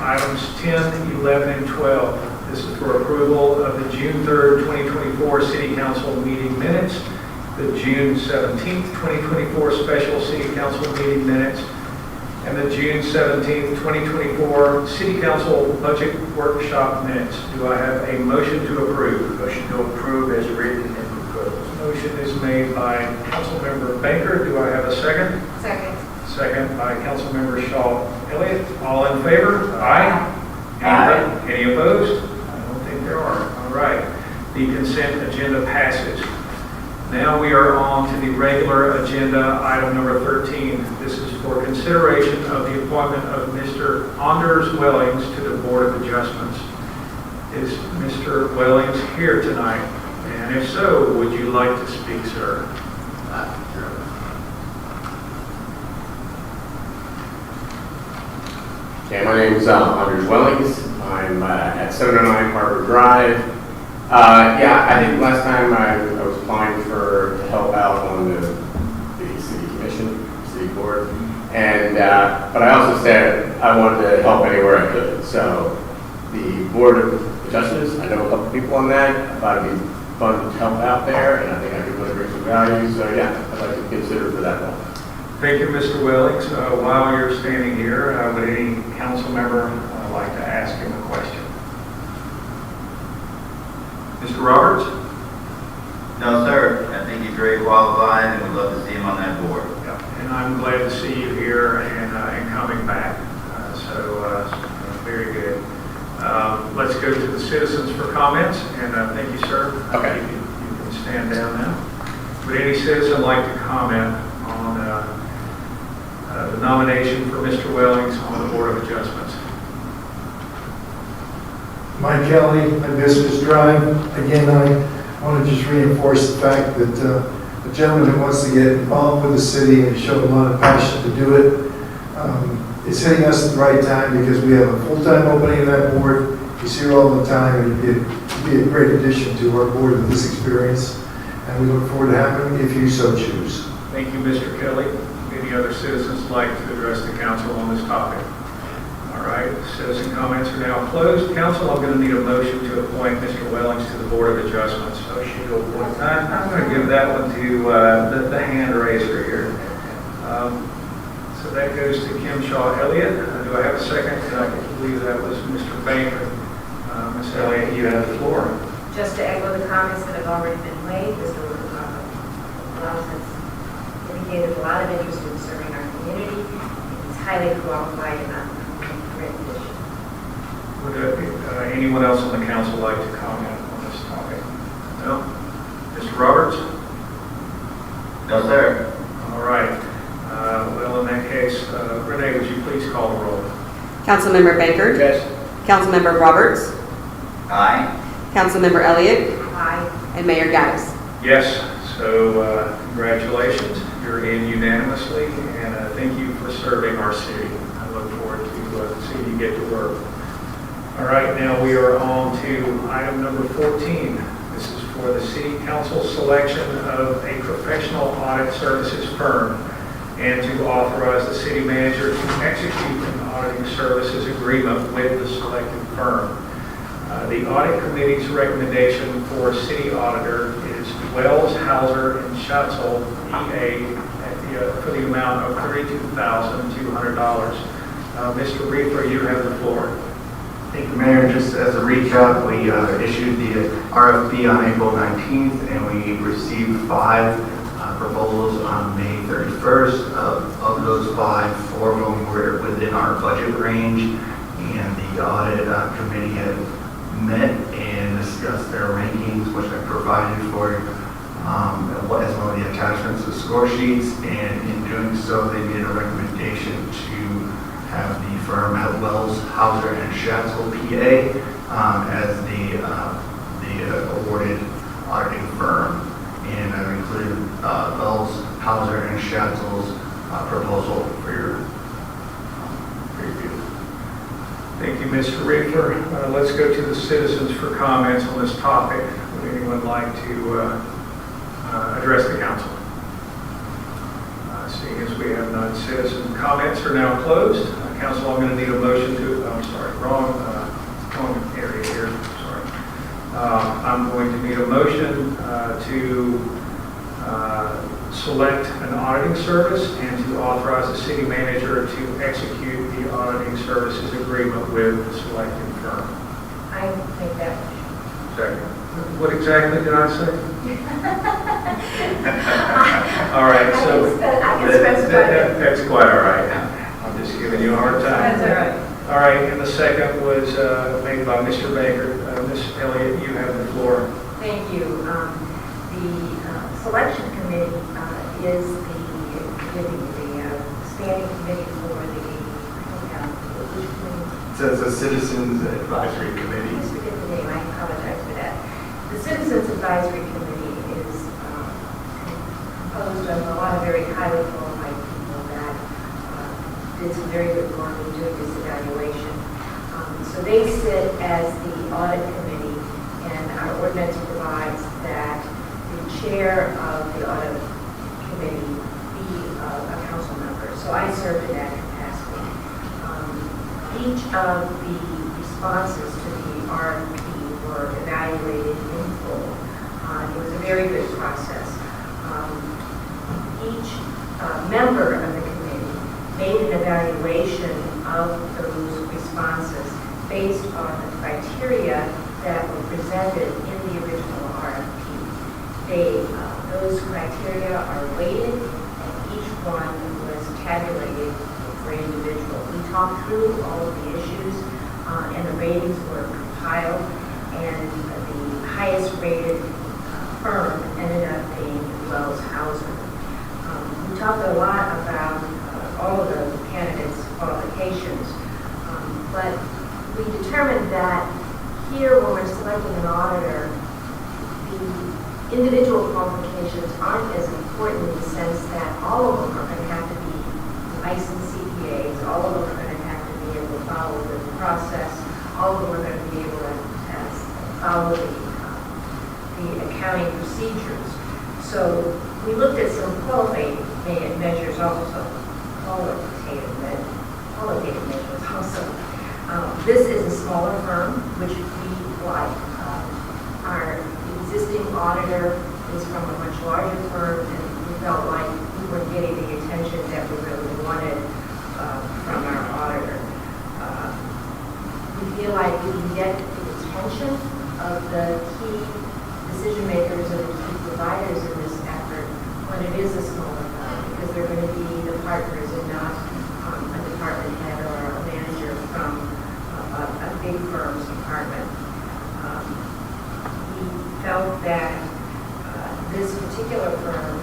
items 10, 11, and 12. This is for approval of the June 3rd, 2024 City Council meeting minutes, the June 17th, 2024 special City Council meeting minutes, and the June 17th, 2024 City Council budget workshop minutes. Do I have a motion to approve? Motion to approve as written and proposed. Motion is made by Councilmember Baker. Do I have a second? Second. Second by Councilmember Shaw Elliott. All in favor? Aye. Aye. Any opposed? I don't think there are. All right. The consent agenda passes. Now we are on to the regular agenda, item number 13. This is for consideration of the appointment of Mr. Anders Wellings to the Board of Adjustments. Is Mr. Wellings here tonight? And if so, would you like to speak, sir? Okay, my name is Anders Wellings. I'm at 709 Harbor Drive. Yeah, I think last time I was applying to help out on the city commission, city board, and but I also said I wanted to help anywhere I could. So the Board of Adjustments, I know a couple people on that. I thought it'd be fun to help out there, and I think I could really bring some value. So yeah, I'd like to consider for that one. Thank you, Mr. Wellings. While you're standing here, would any council member like to ask him a question? Mr. Roberts? No, sir. I think he's very qualified and we'd love to see him on that board. Yeah. And I'm glad to see you here and coming back. Very good. Let's go to the citizens for comments. And thank you, sir. Okay. You can stand down now. Would any citizen like to comment on the nomination for Mr. Wellings on the Board of Adjustments? Mike Kelly, my business drive. Again, I want to just reinforce the fact that the gentleman who wants to get involved with the city and show a lot of passion to do it, is hitting us at the right time because we have a full-time opening in that board. He's here all the time, and it'd be a great addition to our board with this experience. And we look forward to having him if you so choose. Thank you, Mr. Kelly. Any other citizens like to address the council on this topic? All right. right, citizen comments are now closed. Council, I'm going to need a motion to appoint Mr. Wellings to the Board of Adjustments. Motion to appoint. I'm going to give that one to the hand raiser here. So that goes to Kim Shaw Elliott. Do I have a second? I believe that was Mr. Banker. Ms. Elliott, you have the floor. Just to echo the comments that have already been made, Mr. Wells has indicated a lot of interest in serving our community. He's highly qualified and on great position. Would anyone else on the council like to comment on this topic? No? Mr. Roberts? No, sir. All right. Well, in that case, Renee, would you please call the roll? Councilmember Baker. Yes. Councilmember Roberts. Aye. Councilmember Elliott. Aye. And Mayor Gaddis. Yes. So congratulations. You're in unanimously, and thank you for serving our city. I look forward to seeing you get to work. All right, now we are on to item number 14. This is for the City Council selection of a professional audit services firm and to authorize the city manager to execute an auditing services agreement with the selected firm. The audit committee's recommendation for city auditor is Wells, Hauser, and Schatzel, EA, for the amount of $32,200. Mr. Reefer, you have the floor. Thank you, Mayor. Just as a recap, we issued the RFP on April 19th, and we received 5 proposals on May 31st. Of those 5, 4 of them were within our budget range, and the audit committee had met and discussed their rankings, which I provided for you, as one of the attachments to score sheets, and in doing so, they made a recommendation to have the firm at Wells, Hauser, and Schatzel, PA, as the awarded auditing firm. And I've included Wells, Hauser, and Schatzel's proposal for your review. Thank you, Mr. Reefer. Let's go to the citizens for comments on this topic. Would anyone like to address the council? Seeing as we have none, citizen comments are now closed. Council, I'm going to need a motion to, wrong area here, sorry. I'm going to need a motion to select an auditing service and to authorize the city manager to execute the auditing services agreement with the selected firm. I make that motion. Second. What exactly did I say? All right, so I can specify. that's quite all right. I'm just giving you a hard time. That's all right. All right, and the second was made by Mr. Baker. Ms. Elliott, you have the floor. Thank you. The selection committee is the standing committee for the, which committee? It says the Citizens Advisory Committee. Yes, we get the name. I apologize for that. The Citizens Advisory Committee is composed of a lot of very highly qualified people that did some very good work in doing this evaluation. So they sit as the audit committee, and our ordinance provides that the chair of the audit committee be a council member. So I served in that capacity. Each of the responses to the RFP were evaluated in full. It was a very good process. Each member of the committee made an evaluation of those responses based on the criteria that were presented in the original RFP. Those criteria are weighted, and each one was tabulated for individual. We talked through all of the issues, and the ratings were compiled, and the highest rated firm ended up being Wells Hauser. We talked a lot about all of the candidates' qualifications, but we determined that here, when we're selecting an auditor, the individual qualifications aren't as important in the sense that all of them are going to have to be licensed CPAs, all of them are going to have to be able to follow the process, all of them are going to be able to follow the accounting procedures. So we looked at some qualitative measures also, qualitative measures also. This is a smaller firm, which we like. Our existing auditor is from a much larger firm, and we felt like we weren't getting the attention that we really wanted from our auditor. We feel like we can get the attention of the key decision makers and the key providers in this effort when it is a smaller firm, because they're going to be the partners and not a department head or a manager from a big firm's department. We felt that this particular firm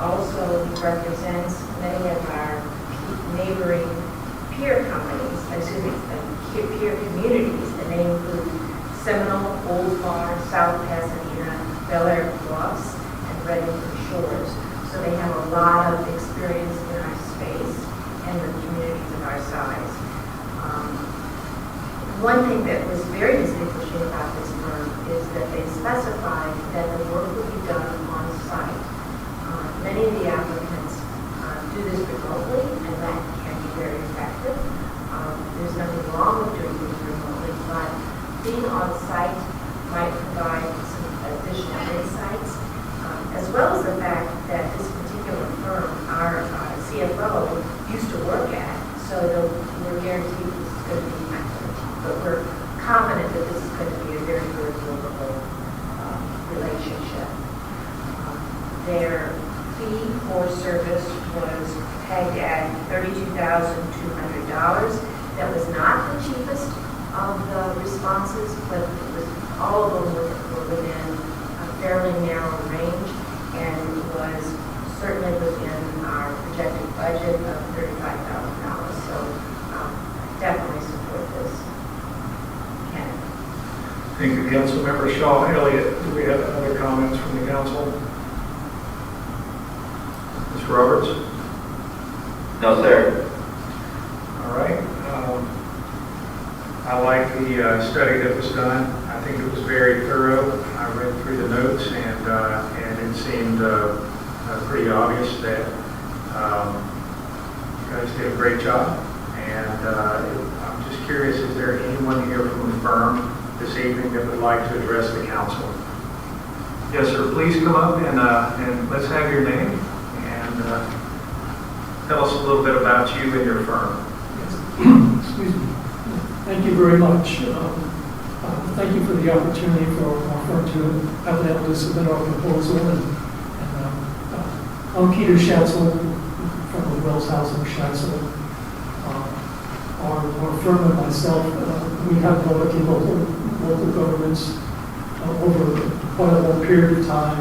also represents many of our neighboring peer companies, peer communities, and they include Seminole, Old Bar, South Pasadena, Bel Air Bluffs, and Reddington Shores. So they have a lot of experience in our space and the communities of our size. One thing that was very distinguishing about this firm is that they specified that the work would be done on site. Many of the applicants do this remotely, and that can be very effective. There's nothing wrong with doing things remotely, but being on site might provide some additional insights, as well as the fact that this particular firm, our CFO, used to work at, so we're guaranteed this is going to be accurate. But we're confident that this is going to be a very good, workable relationship. Their fee for service was pegged at $32,200. That was not the cheapest of the responses, but it was, all of them were within a fairly narrow range and was certainly within our projected budget of $35,000. So definitely support this. Ken. Thank you, Councilmember Shaw. Elliott, do we have other comments from the council? Mr. Roberts? No, sir. All right. I like the study that was done. I think it was very thorough. I read through the notes, and it seemed pretty obvious that you guys did a great job. And I'm just curious, is there anyone here from the firm this evening that would like to address the council? Yes, sir. Please come up and let's have your name and tell us a little bit about you and your firm. Excuse me. Thank you very much. Thank you for the opportunity for our firm to have been able to submit our proposal. I'm Peter Schatzel from the Wells House in Schatzel. Our firm and myself, we have been working local governments over quite a long period of time.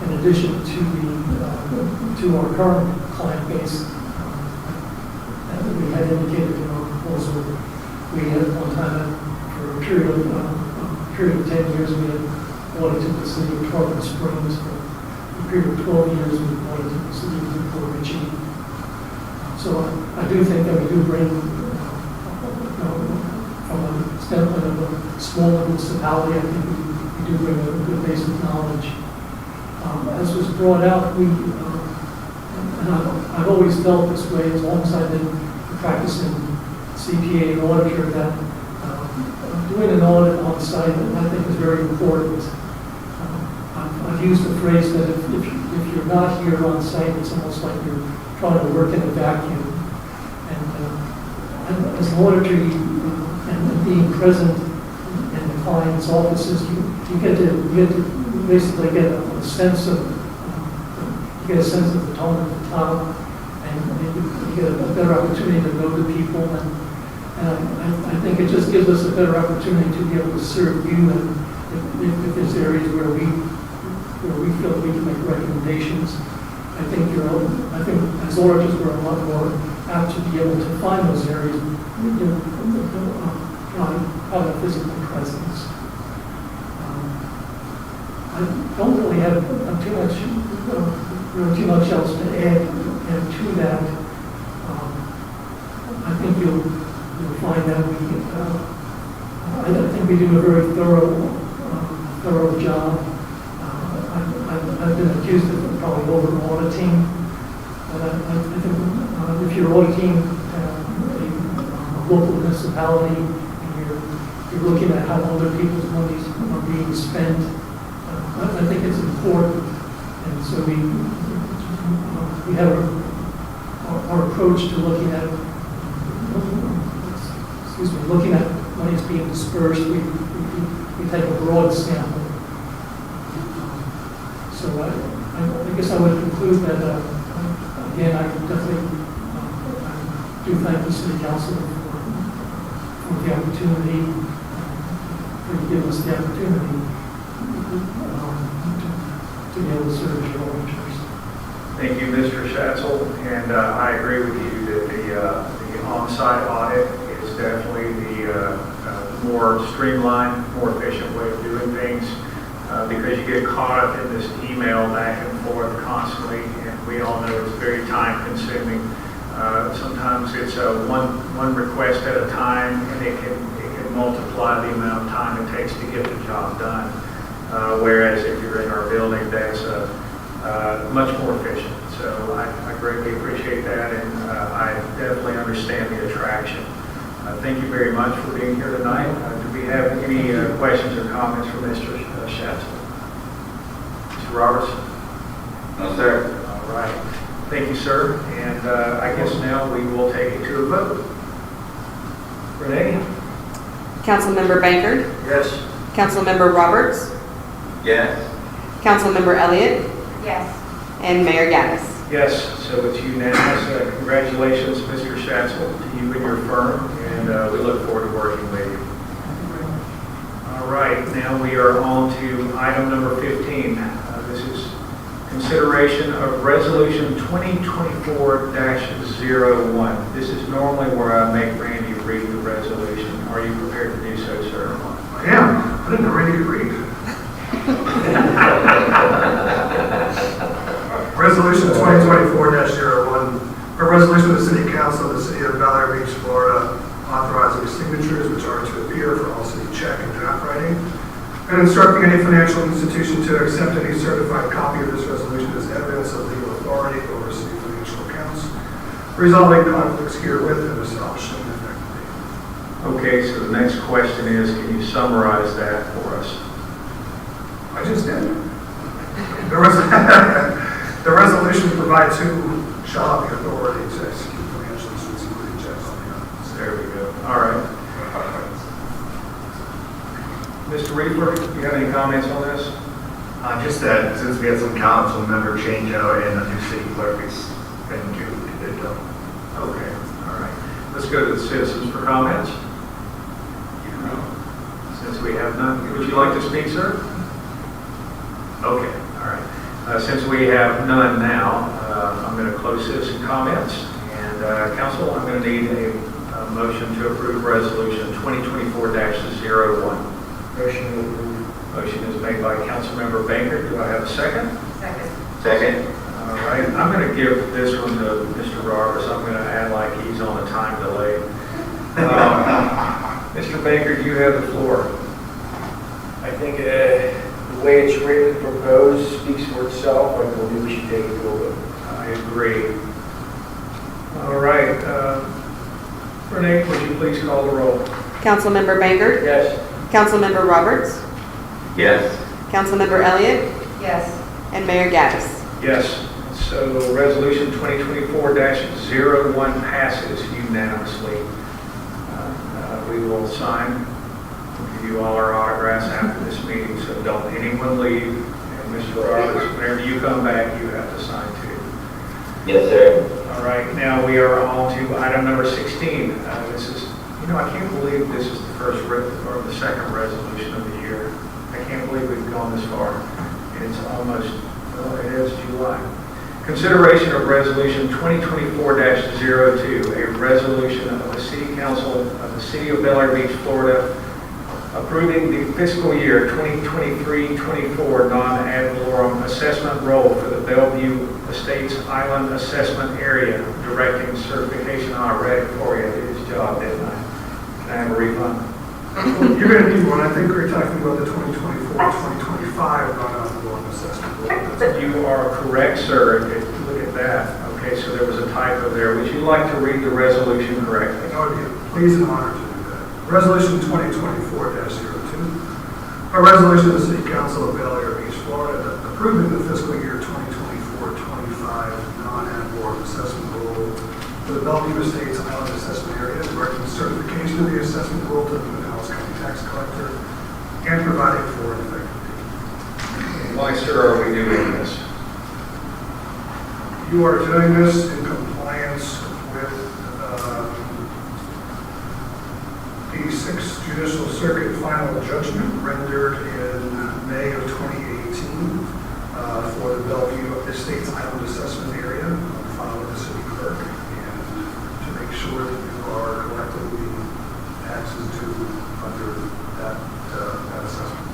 In addition to our current client base, that we had indicated in our proposal, we had one time for a period of 10 years we had audited the city of Tarpon Springs. For a period of 12 years we audited the city of Newport Richey. So I do think that we do bring, from a standpoint of a small municipality, I think we do bring a good base of knowledge. As was brought out, and I've always felt this way as long as I've been practicing CPA and auditor, that doing an audit on site, I think, is very important. I've used the phrase that if you're not here on site, it's almost like you're trying to work in a vacuum. And as an auditor, and being present in the client's offices, you get to basically get a sense of the tone of the town, and you get a better opportunity to know the people, and I think it just gives us a better opportunity to be able to serve you, and if there's areas where we feel we can make recommendations. I think as auditors we're a lot more apt to be able to find those areas, have a physical presence. I don't really have too much else to add to that. I think you'll find that I think we do a very thorough job. I've been accused of probably over-auditing, but I think if you're auditing a local municipality, and you're looking at how other people's monies are being spent. I think it's important, and so we have our approach to looking at monies being dispersed. We take a broad sample. So I guess I would conclude that, again, I definitely do thank the City Council for the opportunity, for giving us the opportunity to be able to serve your auditors. Thank you, Mr. Schatzel, and I agree with you that the on-site audit is definitely the more streamlined, more efficient way of doing things, because you get caught up in this email back and forth constantly, and we all know it's very time consuming. Sometimes it's one request at a time, and it can multiply the amount of time it takes to get the job done. Whereas if you're in our building, that's much more efficient. So I greatly appreciate that, and I definitely understand the attraction. Thank you very much for being here tonight. Do we have any questions or comments from Mr. Schatzel? Mr. Roberts? No, sir. All right. Thank you, sir. And I guess now we will take it to a vote. Renee? Councilmember Bankert, Yes. Councilmember Roberts, Yes. Councilmember Elliott, Yes. and Mayor Gaddis. Yes, so it's unanimous. Congratulations, Mr. Schatzel, to you and your firm, and we look forward to working with you. All right, now we are on to item number 15. This is consideration of Resolution 2024-01. This is normally where I make Randy read the resolution. Are you prepared to do so, sir? I am. I didn't know Randy could read. Resolution 2024-01, a resolution of the City Council of the City of Bel Air Beach, Florida, authorizing signatures which are to appear for all city check and draft writing, and instructing any financial institution to accept any certified copy of this resolution as evidence of legal authority over city financial accounts, resolving conflicts herewith and establishing an effective date. Okay, so the next question is, can you summarize that for us? I just did. The resolution provides who shall have the authority to execute financial instruments, including checks on the items. There we go. All right. Mr. Reefer, do you have any comments on this? Just that since we had some council member change out and a new city clerk, it's been good. Okay, all right. Let's go to the citizens for comments. Since we have none, would you like to speak, sir? Okay, all right. Since we have none now, I'm going to close citizen comments. And council, I'm going to need a motion to approve resolution 2024-01. Motion to approve. Motion is made by Councilmember Baker. Do I have a second? Second. Second. All right, I'm going to give this one to Mr. Roberts. I'm going to act like he's on a time delay. Mr. Baker, you have the floor. I think the way it's written, proposed, speaks for itself. I believe we should take it to a vote. I agree. All right, Renee, would you please call the roll? Councilmember Bankert, Yes. Councilmember Roberts, Yes. Councilmember Elliott, Yes. and Mayor Gaddis. Yes. So resolution 2024-01 passes unanimously. We will sign, we'll give you all our autographs after this meeting, so don't anyone leave. And Mr. Roberts, whenever you come back, you have to sign too. Yes, sir. All right, now we are on to item number 16. This is, I can't believe this is the first or the second resolution of the year. I can't believe we've gone this far. It's almost, well, it is July. Consideration of resolution 2024-02, a resolution of the City Council of the City of Bel Air Beach, Florida, approving the fiscal year 2023-24 non-ad valorem assessment roll for the Bellevue Estates Island Assessment Area, directing certification. I read it for you. I did his job, didn't I? Can I have a refund? You're going to need one. I think we're talking about the 2024-2025 non-ad valorem assessment. You are correct, sir. Look at that. Okay, so there was a typo there. Would you like to read the resolution correctly? I would be pleased and honored to do that. Resolution 2024-02, a resolution of the City Council of Bel Air Beach, Florida, approving the fiscal year 2024-25 non-ad valorem assessment rule for the Bellevue Estates Island Assessment Area, directing certification of the assessment rule to the Pinellas County Tax Collector, and providing for an effective date. Why, sir, are we doing this? You are doing this in compliance with the 6th Judicial Circuit final judgment rendered in May of 2018 for the Bellevue Estates Island Assessment Area, filed with the city clerk, and to make sure that you are collecting the taxes due under that assessment.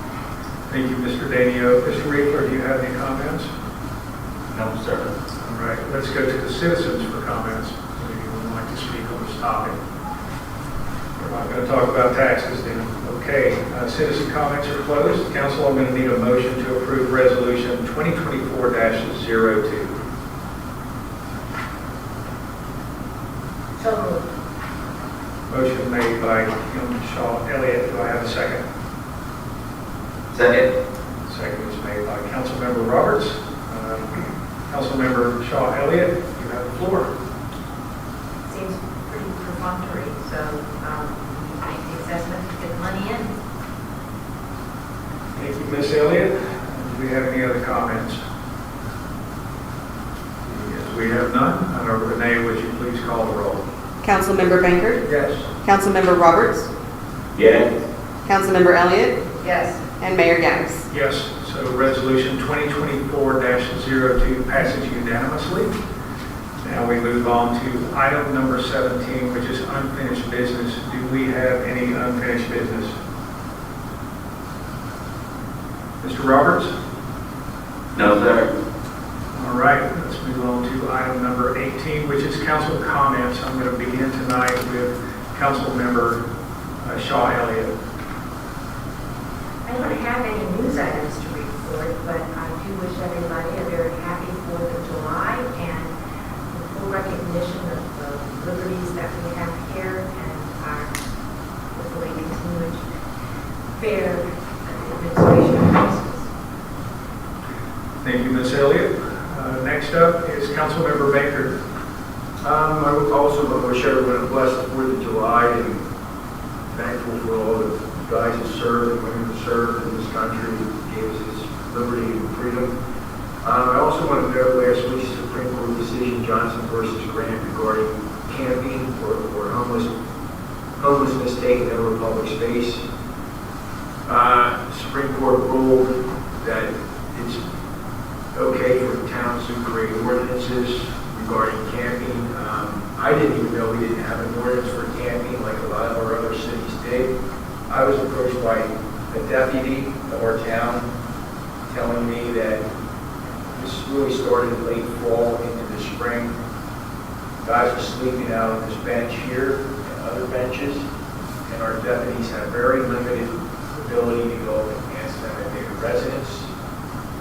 Thank you, Mr. Danio. Mr. Riegler, do you have any comments? No, sir. All right, let's go to the citizens for comments. Anyone would like to speak on this topic? We're not going to talk about taxes then. Okay, citizen comments are closed. Council, I'm going to need a motion to approve resolution 2024-02. So moved. Motion made by Councilman Shaw Elliott. Do I have a second? Second. Second is made by Councilmember Roberts. Councilmember Shaw Elliott, you have the floor. Seems pretty perfunctory, so make the assessment to get money in. Thank you, Ms. Elliott. Do we have any other comments? Yes, we have none. Renee, would you please call the roll? Councilmember Bankert? Yes. Councilmember Roberts? Yes. Councilmember Elliott? Yes. And Mayor Gaddis? Yes. So resolution 2024-02 passes unanimously. Now we move on to item number 17, which is unfinished business. Do we have any unfinished business? Mr. Roberts? No, sir. All right, let's move on to item number 18, which is council comments. I'm going to begin tonight with Councilmember Shaw Elliott. I don't have any news items to report, but I do wish everybody a very happy 4th of July and the full recognition of the liberties that we have here and our hopefully continued fair administration of justice. Thank you, Ms. Elliott. Next up is Councilmember Baker. I would also wish everyone a blessed 4th of July and thankful for all the guys that served and women that served in this country, gave us this liberty and freedom. I also want to note last week's Supreme Court decision, Johnson versus Grant, regarding camping or homelessness taken over public space. Supreme Court ruled that it's okay for towns to create ordinances regarding camping. I didn't even know we didn't have an ordinance for camping like a lot of our other cities did. I was approached by a deputy of our town telling me that this really started in late fall into the spring. Guys were sleeping out on this bench here and other benches, and our deputies have very limited ability to go and ask them if they're residents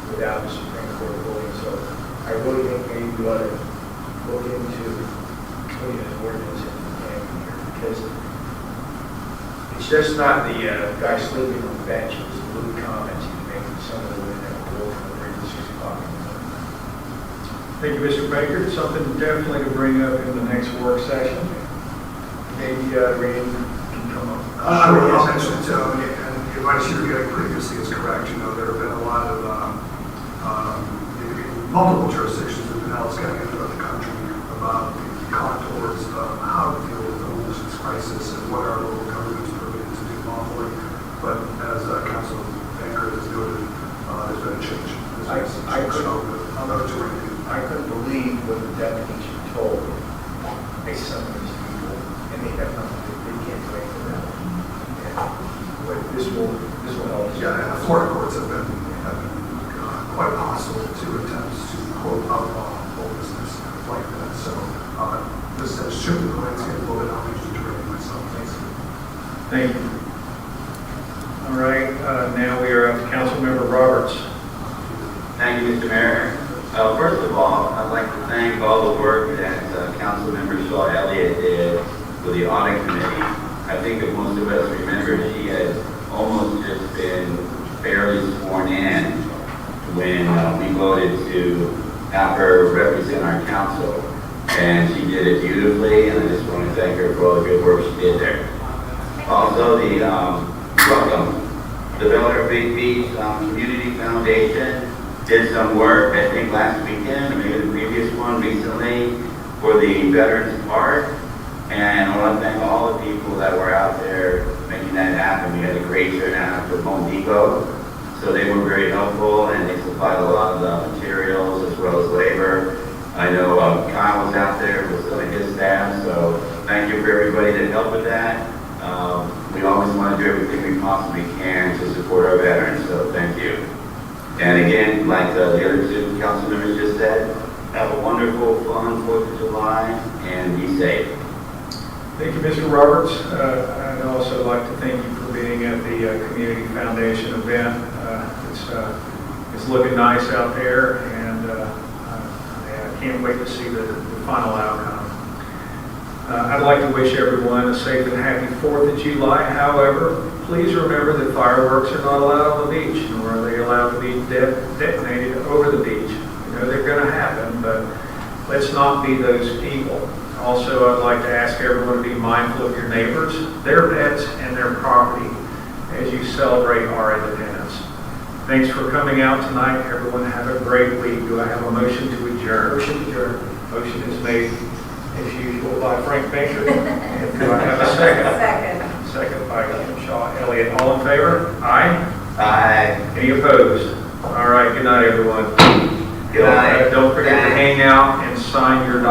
without the Supreme Court ruling. So I really think maybe we ought to look into putting an ordinance in the camping here, because it's just not the guy sleeping on the bench. It's the little comments he can make to some of the women that will go from the 3 to 6 o'clock in the morning. Thank you, Mr. Baker. Something definitely to bring up in the next work session. Maybe Randy can come up. I'll mention it, and the advice you were getting previously is correct. You know, there have been a lot of multiple jurisdictions in Pinellas County and throughout the country about the contours of how to deal with the homelessness crisis and what our local governments are permitted to do lawfully. But as Council Banker has noted, there's been a change. I couldn't believe what the deputies were told by some of these people, and they have nothing, they can't do anything about it. But this will help. Yeah, and the Florida courts have been quite hostile to attempts to quote outlaw homelessness like that. So this has shifted the landscape a little bit. I'm interested in training myself. Thanks. Thank you. All right, now we are up to Councilmember Roberts. Thank you, Mr. Mayor. First of all, I'd like to thank all the work Committee. I think that most of us remember she had almost just been barely sworn in when we voted to have her represent our council. And she did it beautifully, and I just want to thank her for all the good work she did there. Also, the welcome. The Bel Air Big Beach Community Foundation did some work, I think last weekend, or maybe the previous one recently, for the Veterans Park. And I want to thank all the people that were out there making that happen. We had a great turnout for Home Depot, so they were very helpful, and they supplied a lot of the materials as well as labor. I know Kyle was out there with some of his staff, so thank you for everybody that helped with that. We always want to do everything we possibly can to support our veterans, so thank you. And again, like the other two council members just said, have a wonderful, fun 4th of July, and be safe. Thank you, Mr. Roberts. I'd also like to thank you for being at the Community Foundation event. It's looking nice out there, and I can't wait to see the final outcome. I'd like to wish everyone a safe and happy 4th of July. However, please remember that fireworks are not allowed on the beach, nor are they allowed to be detonated over the beach. You know they're going to happen, but let's not be those people. Also, I'd like to ask everyone to be mindful of your neighbors, their pets, and their property as you celebrate our independence. Thanks for coming out tonight. Everyone have a great week. Do I have a motion to adjourn? Motion to adjourn. Motion is made, as usual, by Frank Baker. And do I have a second? Second. Second by Kim Shaw Elliott. All in favor? Aye? Aye. Any opposed? All right, good night, everyone. Good night. Don't forget to hang out and sign your